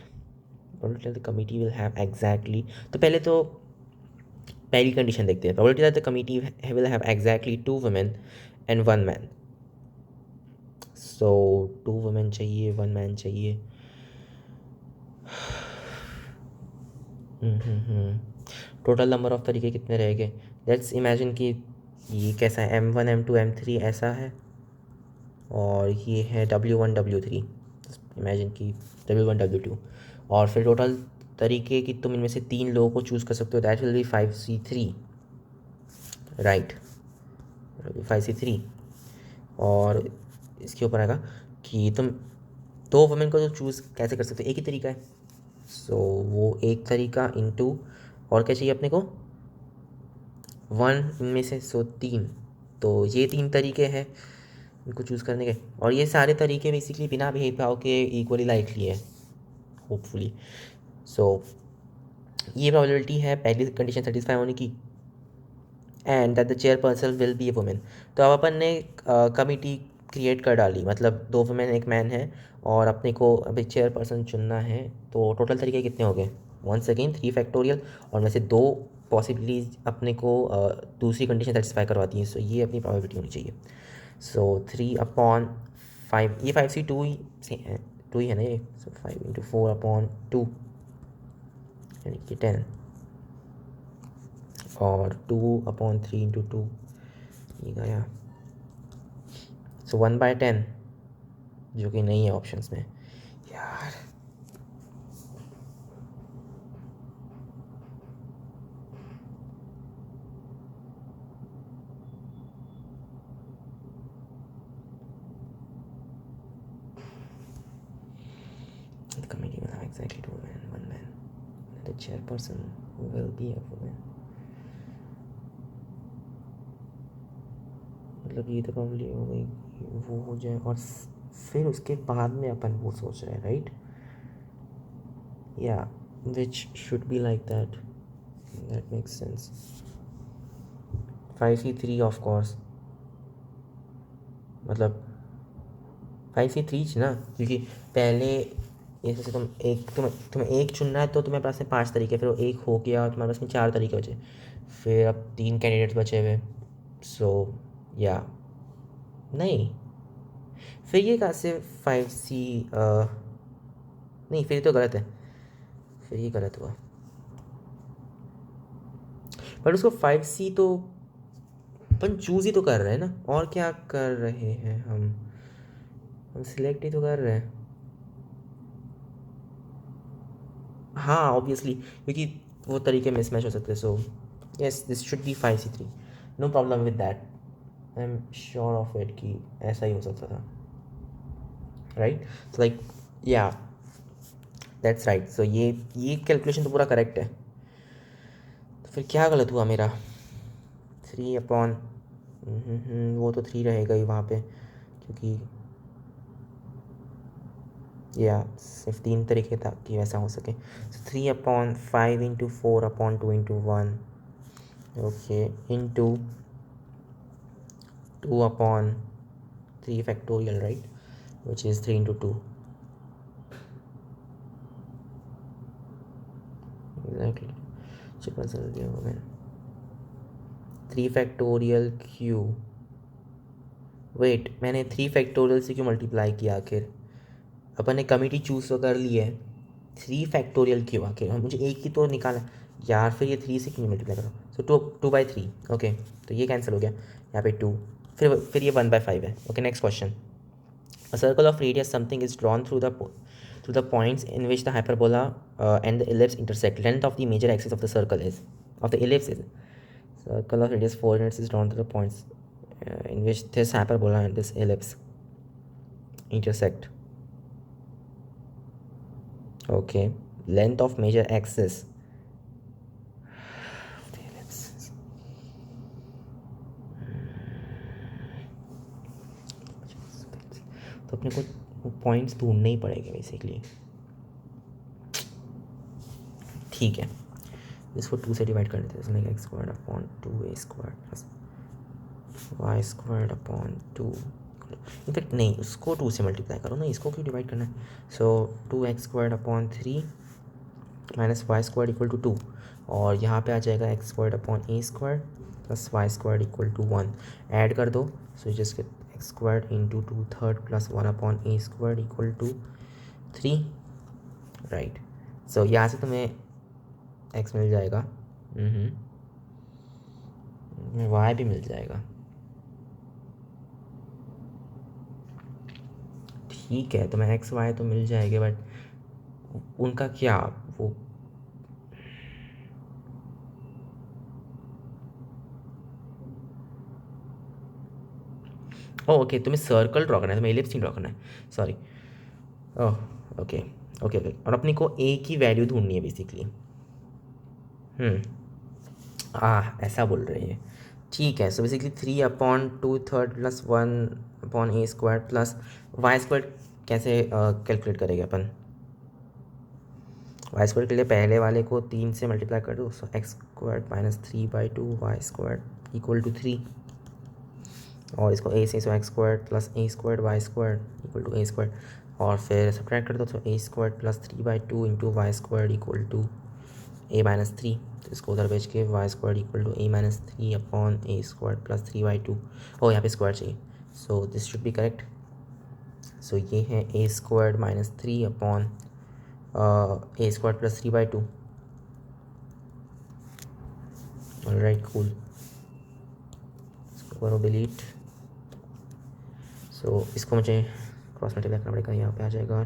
the committee will have exactly, तो पहले तो पहली कंडीशन देखते हैं, probability that the committee will have exactly 2 women and 1 man। So 2 women चाहिए, 1 man चाहिए। टोटल नंबर ऑफ तरीके कितने रहेंगे? लेट्स इमेजिन कि ये कैसा है, M1 M2 M3 ऐसा है, और ये है W1 W3, इमेजिन कि W1 W2, और फिर टोटल तरीके कि तुम इनमें से 3 लोगों को चूज़ कर सकते हो, that will B 5C3, right? 5C3, और इसके ऊपर आएगा कि तुम 2 वुमेन को तो चूज़ कैसे कर सकते हो, एक ही तरीका है। सो वो एक तरीका इनटू, और क्या चाहिए अपने को? 1 इनमें से, सो 3, तो ये 3 तरीके हैं इनको चूज़ करने के, और ये सारे तरीके बेसिकली बिना भेदभाव के इक्वली लाइकली है होपफुली। सो ये प्रोबेबिलिटी है पहली कंडीशन सेटिस्फाई होने की, and that the chairperson will be A women. तो अब अपन ने कमिटी क्रिएट कर डाली, मतलब 2 वुमेन 1 मैन है, और अपने को अभी चेयरपर्सन चुनना है, तो टोटल तरीके कितने हो गए? वंस अगेन 3 फैक्टोरियल, और में से 2 पॉसिबिलिटीज अपने को दूसरी कंडीशन सेटिस्फाई करवाती हैं, सो ये अपनी प्रोबेबिलिटी होनी चाहिए। सो 3/5, ये 5C2 ही से है, 2 ही है ना ये, सो 5 × 4/2 यानी कि 10, और 2/3 × 2 ये गया, सो 1/10, जो कि नहीं है ऑप्शंस में यार। The committee will have exactly 2 women and 1 man. The chairperson will be a woman. मतलब ये तो प्रॉब्लम हो गई, वो हो जाए, और फिर उसके बाद में अपन वो सोच रहे हैं, राइट? या which should be like that, that makes sense. 5C3 of course, मतलब 5C3 ना, क्योंकि पहले जैसे तुम्हें एक चुनना है, तो तुम्हारे पास में 5 तरीके, फिर वो एक हो गया और तुम्हारे पास में 4 तरीके बचे, फिर अब 3 कैंडिडेट्स बचे हुए, सो या नहीं, फिर ये कहाँ से 5C, नहीं फिर तो गलत है, फिर ये गलत हुआ, बट उसको 5C तो, अपन चूज़ ही तो कर रहे हैं ना, और क्या कर रहे हैं हम सिलेक्ट ही तो कर रहे हैं। हाँ ऑब्वियसली, क्योंकि वो तरीके मिसमैच हो सकते हैं। So yes this should be 5C3, no problem with that. I am sure of it कि ऐसा ही हो सकता था, राइट। सो लाइक या दैट्स राइट। सो ये कैलकुलेशन तो पूरा करेक्ट है। तो फिर क्या गलत हुआ मेरा? 3 अपॉन वो तो 3 रहेगा ही वहाँ पे, क्योंकि या सिर्फ 3 तरीके था कि वैसा हो सके। 3/5 into 4/2 into 1, okay, into 2/3 factorial, right, which is 3 into 2, exactly. 3 factorial Q, wait मैंने 3 फैक्टोरियल से क्यों मल्टीप्लाई किया? आखिर अपन ने कमिटी चूज़ तो कर ली है, 3 फैक्टोरियल क्यों आखिर? मुझे एक ही तो निकाला यार, फिर ये 3 से क्यों मल्टीप्लाई करो? सो 2/3, ओके, तो ये कैंसिल हो गया यहाँ पे 2, फिर ये 1/5 है। Okay next question. A circle of radius something is drawn through the points in which the hyperbola and the ellipse intersect. Length of the major axis of the circle is of the ellipse is circle of radius 4 units is drawn through the points in which this hyperbola and this ellipse intersect. Okay, length of major axis of the ellipse. तो अपने को points ढूंढने ही पड़ेंगे basically. ठीक है, इसको 2 से divide कर देते हैं, like x²/2a² plus y²/2। In fact नहीं, उसको 2 से मल्टीप्लाई करो ना, इसको क्यों डिवाइड करना है? सो 2x²/3 minus y² equal to 2, और यहाँ पे आ जाएगा x²/a² प्लस y² = 1। ऐड कर दो, so just x² into 2/3 plus 1/a² equal to 3, right. So यहाँ से तुम्हें x मिल जाएगा, y भी मिल जाएगा। ठीक है, तो मैं एक्स वाई तो मिल जाएंगे, बट उनका क्या वो ओके, तुम्हें सर्कल ड्रॉ करना है, तुम्हें एलिप्स नहीं ड्रॉ करना है, sorry. Oh okay okay okay, और अपनी को ए की वैल्यू ढूंढनी है बेसिकली। ऐसा बोल रहे हैं, ठीक है। So basically 3/2/3 plus 1/a² plus y² कैसे कैलकुलेट करेंगे अपन? y² के लिए पहले वाले को 3 से मल्टीप्लाई कर दो, सो x² minus 3/2 y² equal to 3, और इसको a से, सो x² plus a² y² equal to a², और फिर सब्ट्रैक्ट कर दो, तो a² plus 3/2 into y² equal to a-3। तो इसको उधर भेज के y² equal to a-3/a² plus 3/2, और यहाँ पे स्क्वायर चाहिए, so this should be correct. So ये है a² minus 3/a² plus 3/2। Alright cool, इसको करो डिलीट। सो इसको मुझे क्रॉस मल्टीप्लाई करना पड़ेगा, यहाँ पे आ जाएगा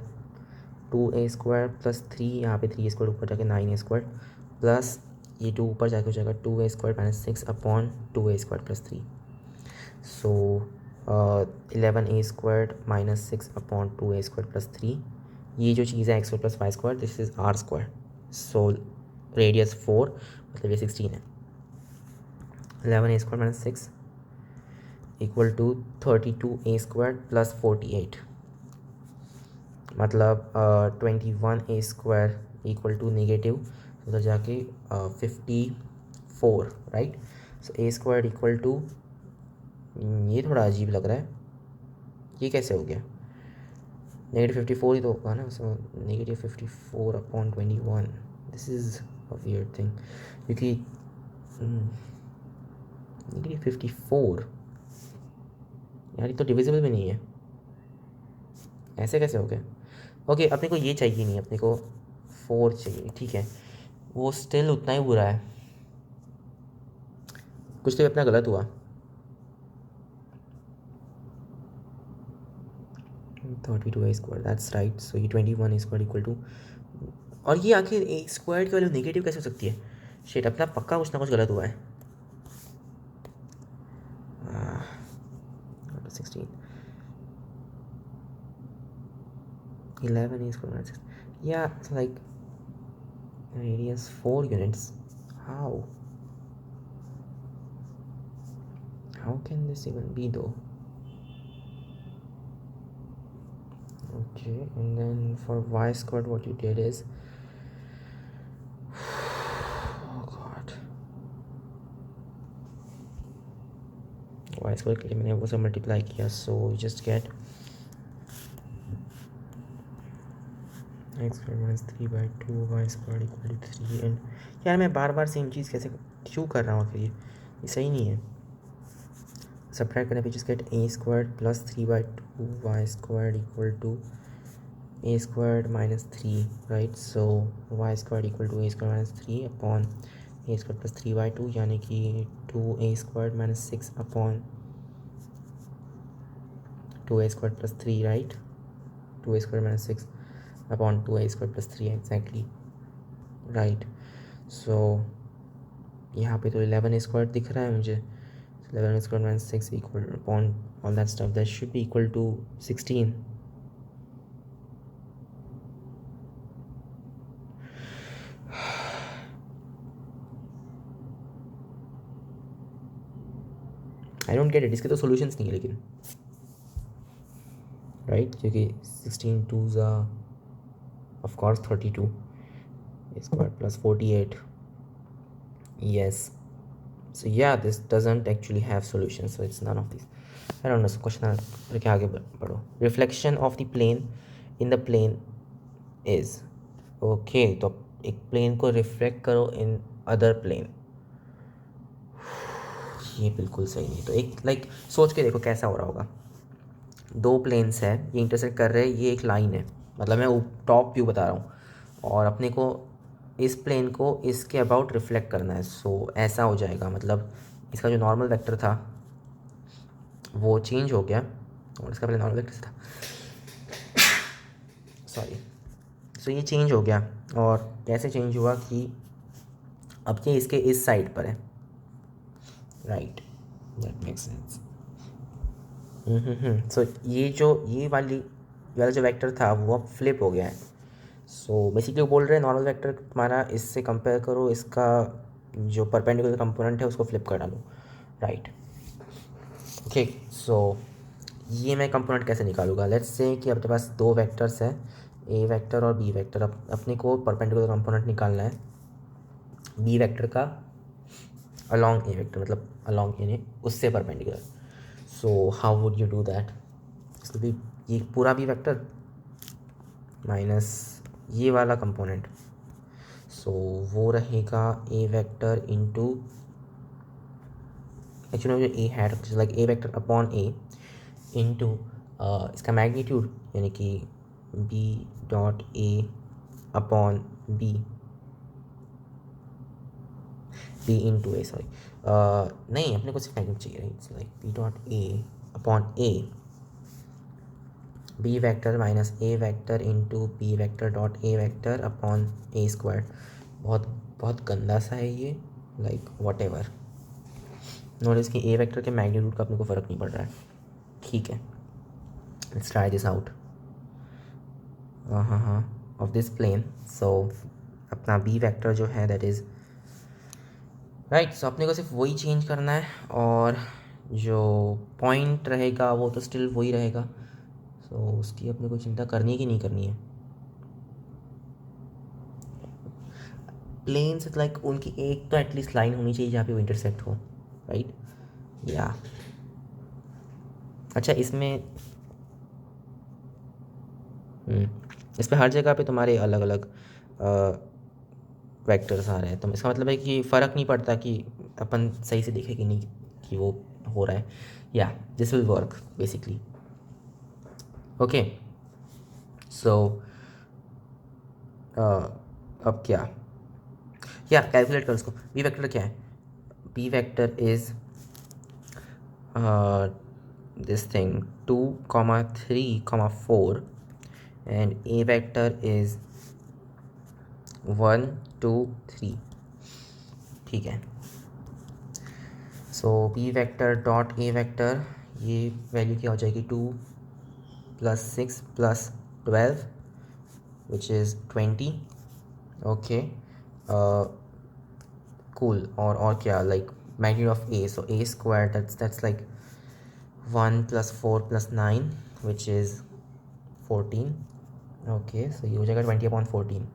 2a² प्लस 3, यहाँ पे 3a² ऊपर जाके 9a² प्लस ये 2 ऊपर जाके हो जाएगा 2a² माइनस 6/2a² प्लस 3, सो 11a² माइनस 6/2a² प्लस 3। ये जो चीज़ है x² plus y², this is r²। So radius 4 मतलब ये 16 है। 11a² minus 6 equal to 32a² plus 48, मतलब 21a² इक्वल टू नेगेटिव उधर जाके 54, right. So a² equal to, ये थोड़ा अजीब लग रहा है, ये कैसे हो गया? -54 ही तो होगा ना, सो -54/21, this is a weird thing, क्योंकि -54 यार ये तो डिविजिबल भी नहीं है, ऐसे कैसे हो गया? ओके, अपने को ये चाहिए नहीं, अपने को 4 चाहिए, ठीक है, वो स्टिल उतना ही बुरा है, कुछ तो अपना गलत हुआ। 32a², that's right. सो ये 21a² इक्वल टू, और ये आखिर a² की वैल्यू नेगेटिव कैसे हो सकती है? शिट, अपना पक्का कुछ ना कुछ गलत हुआ है. 16, 11a², yeah, it's like radius 4 units. How can this even be though? Okay, and then for y² what you did is oh god, y² के लिए मैंने वो सब मल्टीप्लाई किया, so you just get x² minus 3/2 y² equal to 3. And यार मैं बार बार same चीज़ कैसे क्यों कर रहा हूँ आखिर? ये सही नहीं है. सब्ट्रैक्ट करने पे just get a² plus 3/2 y² equal to a² minus 3, right? So y² equal to a² minus 3 upon a² plus 3/2, यानी कि 2a² minus 6 upon 2a² plus 3, right? 2a² minus 6 upon 2a² plus 3, exactly, right? So यहाँ पे तो 11a² दिख रहा है मुझे. 11a² minus 6 equal upon all that stuff, that should be equal to 16. I don't get it. इसके तो solutions नहीं है लेकिन, right? क्योंकि 16 2s are of course 32 a² plus 48. Yes. So yeah, this doesn't actually have solutions, so it's none of these. I don't know. So question के आगे बढ़ो. Reflection of the plane in the plane is okay. तो एक plane को reflect करो in other plane. ये बिल्कुल सही नहीं. तो एक लाइक सोच के देखो कैसा हो रहा होगा. दो प्लेन्स है, ये इंटरसेक्ट कर रहे हैं, ये एक लाइन है, मतलब मैं टॉप व्यू बता रहा हूँ, और अपने को इस प्लेन को इसके अबाउट रिफ्लेक्ट करना है. सो ऐसा हो जाएगा, मतलब इसका जो नॉर्मल वेक्टर था वो चेंज हो गया, और इसका पहले नॉर्मल वेक्टर था, सॉरी. सो ये चेंज हो गया, और कैसे चेंज हुआ कि अब ये इसके इस साइड पर है, right? That makes sense. So ये वाला जो वेक्टर था वो अब फ्लिप हो गया है. सो बेसिकली वो बोल रहे हैं नॉर्मल वेक्टर तुम्हारा इससे कंपेयर करो, इसका जो परपेंडिकुलर कंपोनेंट है उसको फ्लिप कर डालो, राइट? ओके, सो ये मैं कंपोनेंट कैसे निकालूंगा? लेट्स से कि अपने पास दो वेक्टर्स हैं, ए वेक्टर और बी वेक्टर. अब अपने को परपेंडिकुलर कंपोनेंट निकालना है बी वेक्टर का अलॉन्ग ए वेक्टर, मतलब अलॉन्ग ए उससे perpendicular. So how would you do that? इसको भी ये पूरा बी वेक्टर माइनस ये वाला कंपोनेंट, सो वो रहेगा ए वेक्टर इंटू एक्चुअली जो A hat like A vector upon A into इसका मैग्नीट्यूड, यानी कि B dot A upon B into A, sorry नहीं, अपने को सिर्फ मैग्नीट्यूड चाहिए. It's like B dot A upon A B vector minus A vector into B vector dot A vector upon a². बहुत बहुत गंदा सा है ये, लाइक वॉट एवर. नोटिस कि ए वेक्टर के मैग्नीट्यूड का अपने को फ़र्क नहीं पड़ रहा है. ठीक है, लेट्स ट्राई दिस आउट. हाँ ऑफ दिस प्लेन. सो अपना बी वेक्टर जो है दैट इज़ राइट. सो अपने को सिर्फ वही चेंज करना है, और जो पॉइंट रहेगा वो तो स्टिल वही रहेगा. सो उसकी अपने को चिंता करनी है कि नहीं करनी है. प्लेन्स लाइक उनकी एक तो एटलीस्ट लाइन होनी चाहिए जहाँ पे वो इंटरसेक्ट हो, राइट? या अच्छा, इसमें इस पर हर जगह पे तुम्हारे अलग अलग वेक्टर्स आ रहे हैं, तो इसका मतलब है कि फ़र्क नहीं पड़ता कि अपन सही से देखे कि नहीं कि वो हो रहा है. Yeah this will work basically. Okay, so अब क्या, या कैलकुलेट कर उसको. बी वेक्टर क्या है? B vector is this thing 2, 3, 4, and a vector is 1, 2, 3. ठीक है. So B vector dot A vector, ये वैल्यू क्या हो जाएगी 2 + 6 + 12 विच इज़ 20. Okay, cool. और क्या, like magnitude of a, so a squared, that's like 1 + 4 + 9 which is 14. Okay, सो ये हो जाएगा 20/14.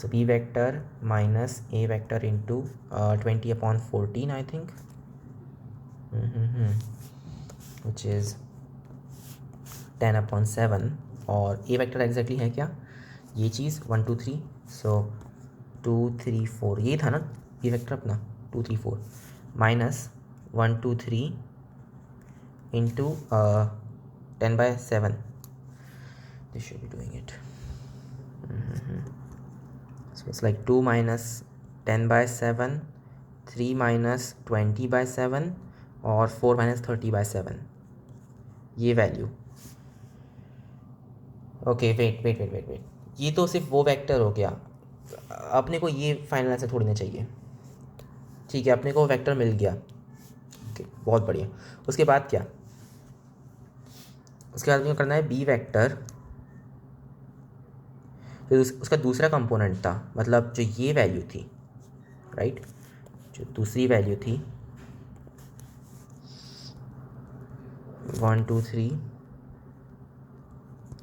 So b vector minus a vector into 20/14, I think, which is 10/7. और a vector exactly है क्या, ये चीज़ 1 2 3, so 2 3 4 ये था ना b vector अपना 2 3 4 minus 1 2 3 into 10/7. This should be doing it. So it's like 2 minus 10/7, 3 minus 20/7 और 4 minus 30/7, ये वैल्यू. ओके, वेट, ये तो सिर्फ वो वेक्टर हो गया. अपने को ये फाइनल आंसर थोड़ी ना चाहिए. ठीक है, अपने को वेक्टर मिल गया. ओके, बहुत बढ़िया. उसके बाद क्या, उसके बाद करना है बी वेक्टर, तो उसका दूसरा कंपोनेंट था, मतलब जो ये वैल्यू थी, राइट, जो दूसरी वैल्यू थी 1 2 3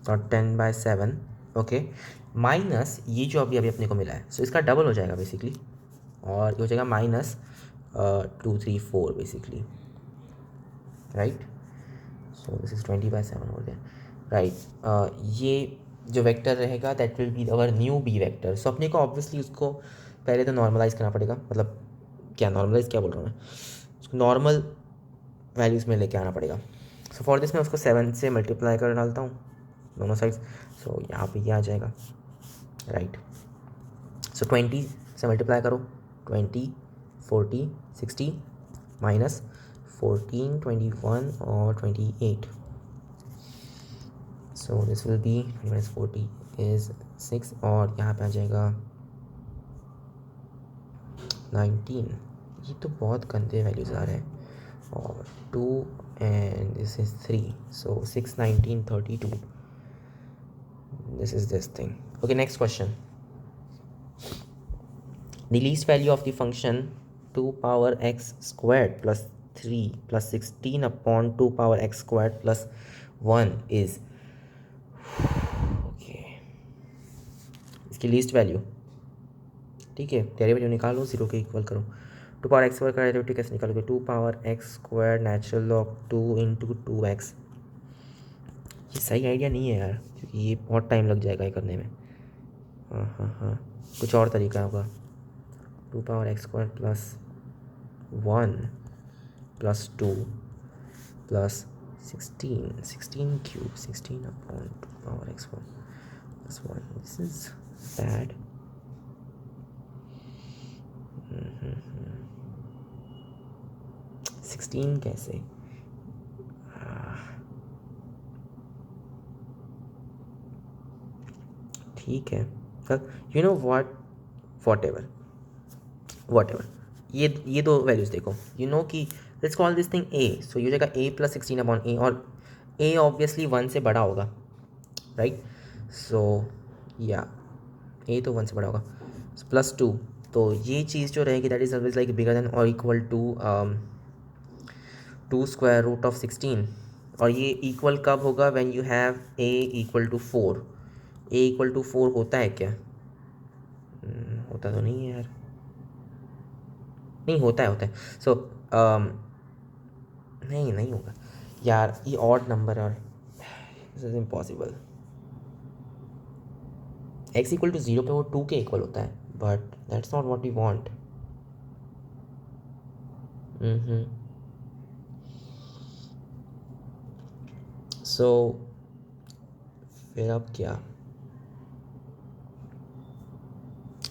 और 10/7. ओके, माइनस ये जो अभी अपने को मिला है, सो इसका डबल हो जाएगा बेसिकली, और ये हो जाएगा -2 3 4 basically, right. So this is 20/7 हो गया, राइट. ये जो वेक्टर रहेगा that will be our new B vector. So अपने को ऑब्वियसली उसको पहले तो नॉर्मलाइज करना पड़ेगा, मतलब क्या नॉर्मलाइज, क्या बोल रहा हूँ मैं, उसको नॉर्मल वैल्यूज़ में लेके आना पड़ेगा. सो फॉर दिस मैं उसको 7 से मल्टीप्लाई कर डालता हूँ दोनों साइड्स. सो यहाँ पे ये आ जाएगा, राइट. सो 20 से मल्टीप्लाई करो, 20 40 60 माइनस 14 21 और 28. सो दिस विल बी -40 इज 6, और यहाँ पे आ जाएगा 19. ये तो बहुत गंदे वैल्यूज आ रहे हैं. और 2 and this is 3, so 6 19 32. This is this thing. Okay, next question. The least value of the function 2 power x squared plus 3 plus 16 upon 2 power x squared plus 1 is, okay, इसकी लीस्ट वैल्यू. ठीक है, derivative निकालो, 0 के equal करो. 2 power x square का derivative कैसे निकालोगे, 2 power x square natural log 2 × 2x. ये सही आइडिया नहीं है यार, क्योंकि ये बहुत टाइम लग जाएगा ये करने में. हाँ, कुछ और तरीका होगा. 2 power x square plus 1 plus 2 plus 16 cube 16/2 power x square plus 1. This is bad. 16 कैसे, ठीक है, यू नो वॉट एवर ये दो वैल्यूज देखो, यू नो कि लेट्स कॉल दिस थिंग ए. सो ये हो जाएगा a + 16/a, और a ऑब्वियसली 1 से बड़ा होगा, राइट. सो या a तो 1 से बड़ा होगा. +2, तो ये चीज़ जो रहेगी that is always like bigger than और equal to 2 square root of 16. और ये इक्वल कब होगा, when you have a = 4. a = 4 होता है क्या, होता तो नहीं है यार, नहीं होता है. सो नहीं होगा यार, ये ऑड नंबर है और दिस इज इम्पॉसिबल. x = 0 पे वो 2 के इक्वल होता है, but that's not what we want. So फिर अब क्या,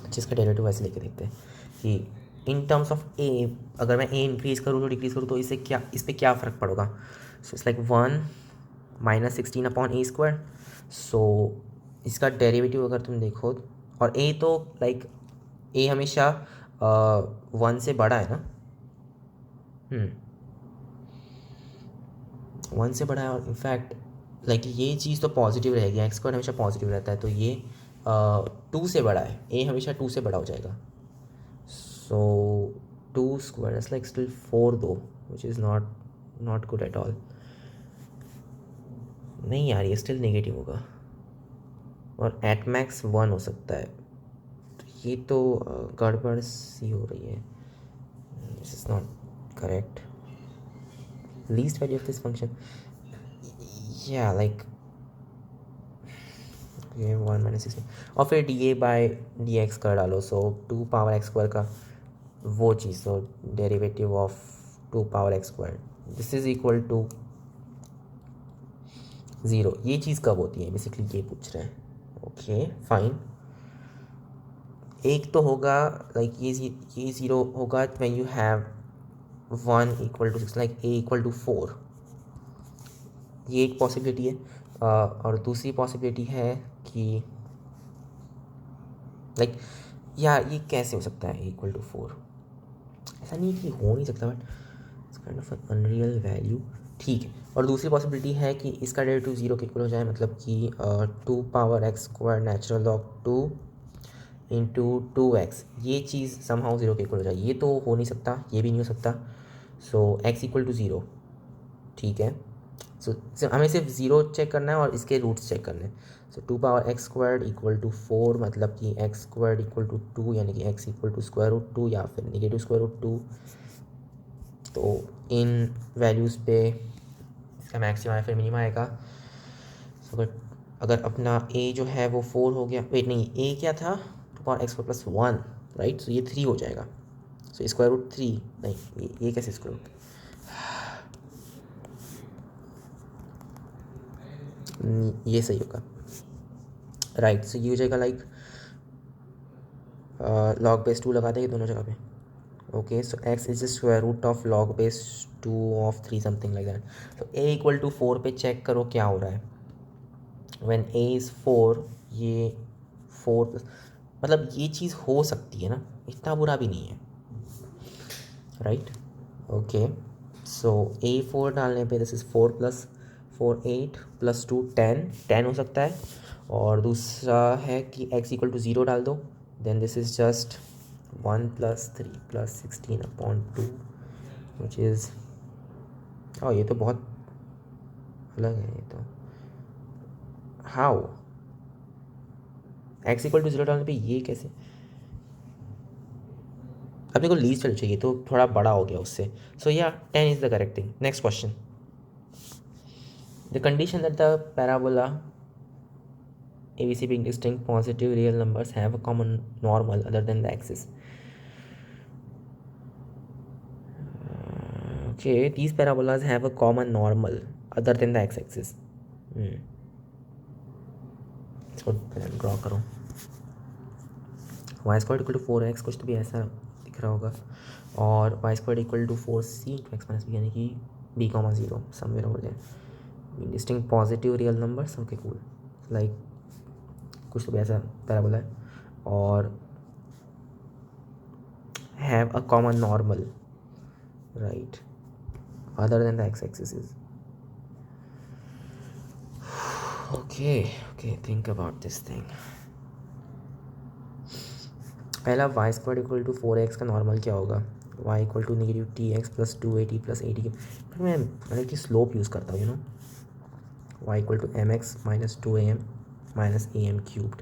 जिसका डेरिवेटिव वैसे लेके देखते हैं कि इन टर्म्स ऑफ ए, अगर मैं ए इंक्रीज करूँ तो डिक्रीज करूँ तो इस पर क्या फ़र्क पड़ेगा? So it's like 1 - 16/a²। सो इसका डेरिवेटिव अगर तुम देखो, और ए तो लाइक ए हमेशा 1 से बड़ा है ना, 1 से बड़ा है, और इनफैक्ट लाइक ये चीज़ तो पॉजिटिव रहेगी, x² हमेशा पॉजिटिव रहता है, तो ये 2 से बड़ा है, ए हमेशा 2 से बड़ा हो जाएगा। सो 2² इज लाइक स्टिल 4 दो, which is not good at all. नहीं यार, ये स्टिल नेगेटिव होगा, और एट मैक्स 1 हो सकता है, तो ये तो गड़बड़ सी हो रही है, this is not correct. Least value of this function, या लाइक 1 - 16, और फिर dA/dx कर डालो, सो 2 power x² का वो चीज़, तो derivative of 2 power x², this is equal to 0। ये चीज़ कब होती है बेसिकली, ये पूछ रहे हैं। ओके फाइन, एक तो होगा लाइक ये 0 होगा when you have 1 = 6, like a = 4, ये एक पॉसिबिलिटी है। और दूसरी पॉसिबिलिटी है कि लाइक यार ये कैसे हो सकता है a = 4, ऐसा नहीं कि हो नहीं सकता, but it's kind of N unreal value. ठीक है, और दूसरी पॉसिबिलिटी है कि इसका डेरिवेटिव 0 के इक्वल हो जाए, मतलब कि 2 power x² natural log 2 × 2x, ये चीज़ समहाउ 0 के इक्वल हो जाए। ये तो हो नहीं सकता, ये भी नहीं हो सकता। सो x = 0, ठीक है। सो हमें सिर्फ 0 चेक करना है और इसके रूट्स चेक करने हैं। सो 2 power x² = 4, मतलब कि x² = 2, यानी कि x = √2 या फिर -√2। तो इन वैल्यूज़ पे इसका मैक्सिमम या फिर मिनिमम आएगा। सो अगर अपना a जो है वो 4 हो गया, वेट नहीं, a क्या था, 2 power x² + 1, राइट, सो ये 3 हो जाएगा। सो √3 नहीं, ये कैसे स्क्वायर रूट, ये सही होगा, राइट। सो ये हो जाएगा लाइक log base 2 लगा देंगे दोनों जगह पे। Okay, so x is √of log base 2 of 3, something like that. तो a = 4 पे चेक करो क्या हो रहा है। व्हेन a इज़ 4, ये 4 मतलब ये चीज़ हो सकती है ना, इतना बुरा भी नहीं है, राइट। ओके, सो a4 डालने पे दिस इज़ 4 + 4 8 + 2 10 हो सकता है। और दूसरा है कि x = 0 डाल दो, then this is just 1 + 3 + 16/2, which is, ये तो बहुत अलग है। ये तो हाउ x = 0 डालने पे ये कैसे, अपने को लीस्ट वैल्यू चाहिए, तो थोड़ा बड़ा हो गया उससे। सो या 10 is the correct thing. Next question, the condition that the parabola ABC being distinct positive real numbers have a common normal other than the axis. Okay, these parabolas have a common normal other than the x-axis. इसको draw करो, y² = 4x, कुछ तो भी ऐसा दिख रहा होगा, और y² = 4c × x - b, यानी कि b, 0 somewhere over there. Distinct positive real numbers, okay cool, like कुछ तो भी ऐसा पैराबोला है, और have a common normal, right, other than the x-axis is. Okay, think about this thing. पहला y² = 4x का नॉर्मल क्या होगा, y = -tx + 2at + 80, फिर मैं मतलब कि स्लोप यूज़ करता हूँ, you know, y = mx - 2am - am³।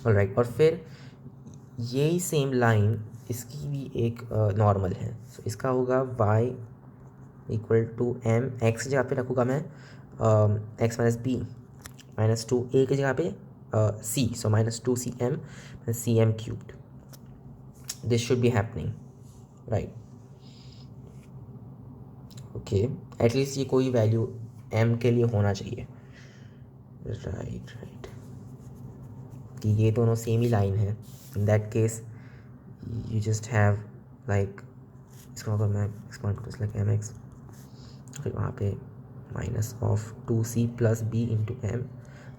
Alright, और फिर यही सेम लाइन इसकी भी एक नॉर्मल है। सो इसका होगा y = m, x की जगह पे रखूँगा मैं x - b - 2a की जगह पे c, so -2cm - cm³। This should be happening, right. Okay, at least ये कोई वैल्यू m के लिए होना चाहिए, राइट, कि ये दोनों सेम ही लाइन है। In that case you just have like, इसको अगर मैं एक्सपांड करूँ लाइक एम एक्स, फिर वहाँ पे minus of 2c plus b into m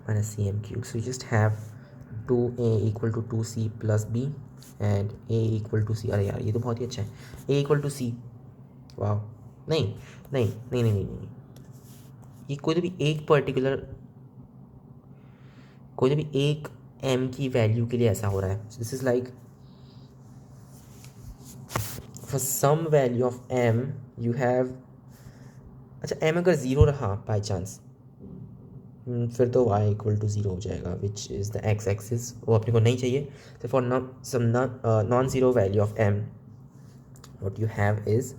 minus c m cube. So you just have 2a equal to 2c plus b and a equal to c. अरे यार ये तो बहुत ही अच्छा है. a equal to c. वाह. नहीं नहीं नहीं नहीं नहीं नहीं, ये कोई भी एक पर्टिकुलर, कोई भी एक m की वैल्यू के लिए ऐसा हो रहा है. This is like for some value of m you have, अच्छा m अगर ज़ीरो रहा बाई चांस, फिर तो y इक्वल टू ज़ीरो हो जाएगा which is the x axis. वो अपने को नहीं चाहिए. तो for some non zero value of m what you have is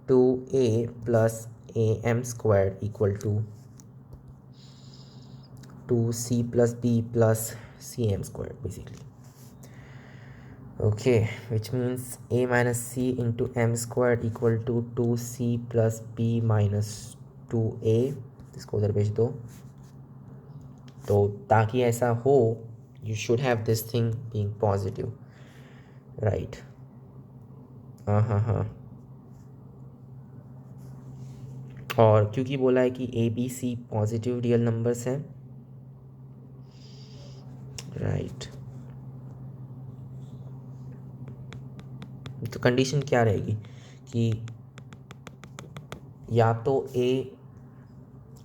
2a plus am squared equal to 2c plus b plus cm squared basically. Okay, which means a minus c into m squared equal to 2c plus b minus 2a. इसको उधर भेज दो. तो ताकि ऐसा हो, you should have this thing being positive, right? हाँ. और क्योंकि बोला है कि A B C positive real numbers हैं, राइट. तो कंडीशन क्या रहेगी कि या तो ए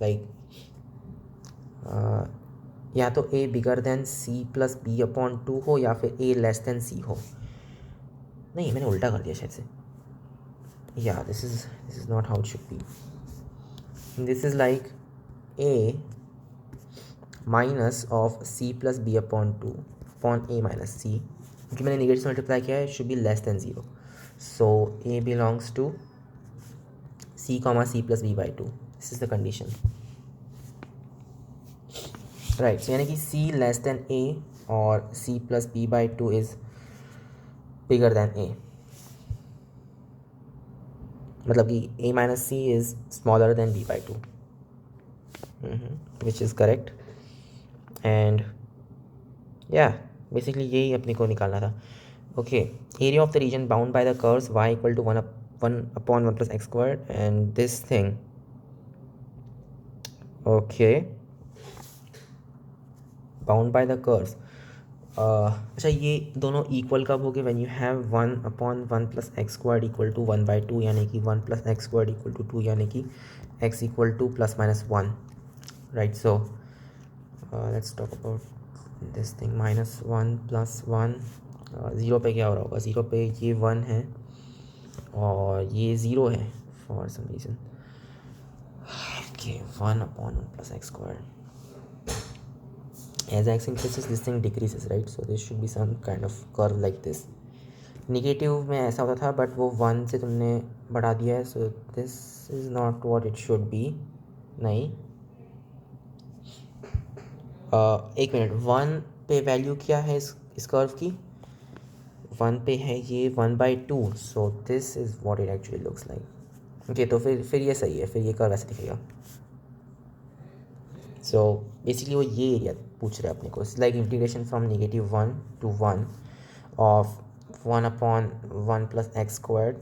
लाइक या तो A bigger than C plus B upon 2 हो या फिर ए लेस देन सी हो. नहीं, मैंने उल्टा कर दिया शायद से. Yeah this is not how it should be. This is like A minus of C plus B upon 2 upon A minus C, क्योंकि मैंने नेगेटिव मल्टीप्लाई किया है, should be less than zero. So A belongs to C comma C plus B by 2. This is the condition, right. So यानी कि C less than A और C plus B by 2 is bigger than ए. मतलब कि a minus c is smaller than b by 2, which is correct. And या basically यही अपने को निकालना था. Okay, area of the region bound by the curves y equal to 1 upon 1 plus x squared and this thing. Okay, bound by the curves. अच्छा, ये दोनों equal कब हो गए? When you have 1 upon 1 plus x squared equal to 1 by 2, यानी कि 1 plus x squared equal to 2, यानी कि x equal to plus minus 1, right. So let's talk about this thing. Minus 1 plus 1, zero पे क्या हो रहा होगा? ज़ीरो पे ये 1 है और ये 0 है for some reason. Okay, 1 upon 1 plus x squared. As x increases, this thing decreases, right? So this should be some kind of curve like this. Negative में ऐसा होता था बट वो 1 से तुमने बढ़ा दिया है. So this is not what it should B. नहीं, एक मिनट. 1 पे वैल्यू क्या है इस कर्व की? 1 पे है ये 1 by 2. So this is what it actually looks like. Okay, तो फिर ये सही है. फिर ये कर्व ऐसे दिखेगा. सो बेसिकली वो ये एरिया पूछ रहे हैं अपने को. It's like integration from -1 to 1 of 1 upon 1 plus x squared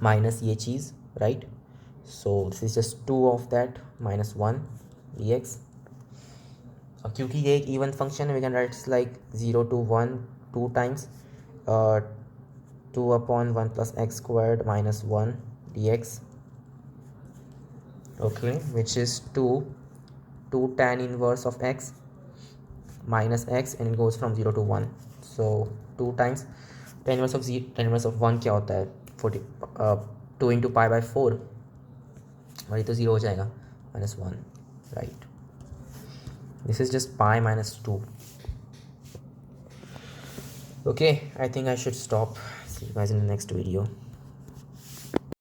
minus ये चीज़, right. So this is just 2 of that minus 1 dx. अब क्योंकि ये एक इवन फंक्शन है, we can write it's like 0 to 1 2 times 2 upon 1 plus x squared minus 1 dx. Okay, which is 2 tan inverse of x minus x and it goes from 0 to 1. So 2 times tan inverse of 1 क्या होता है? 2 into pi by 4, और ये तो 0 हो जाएगा, minus 1, right. This is just pi minus 2. Okay, I think I should stop. See you guys in the next video.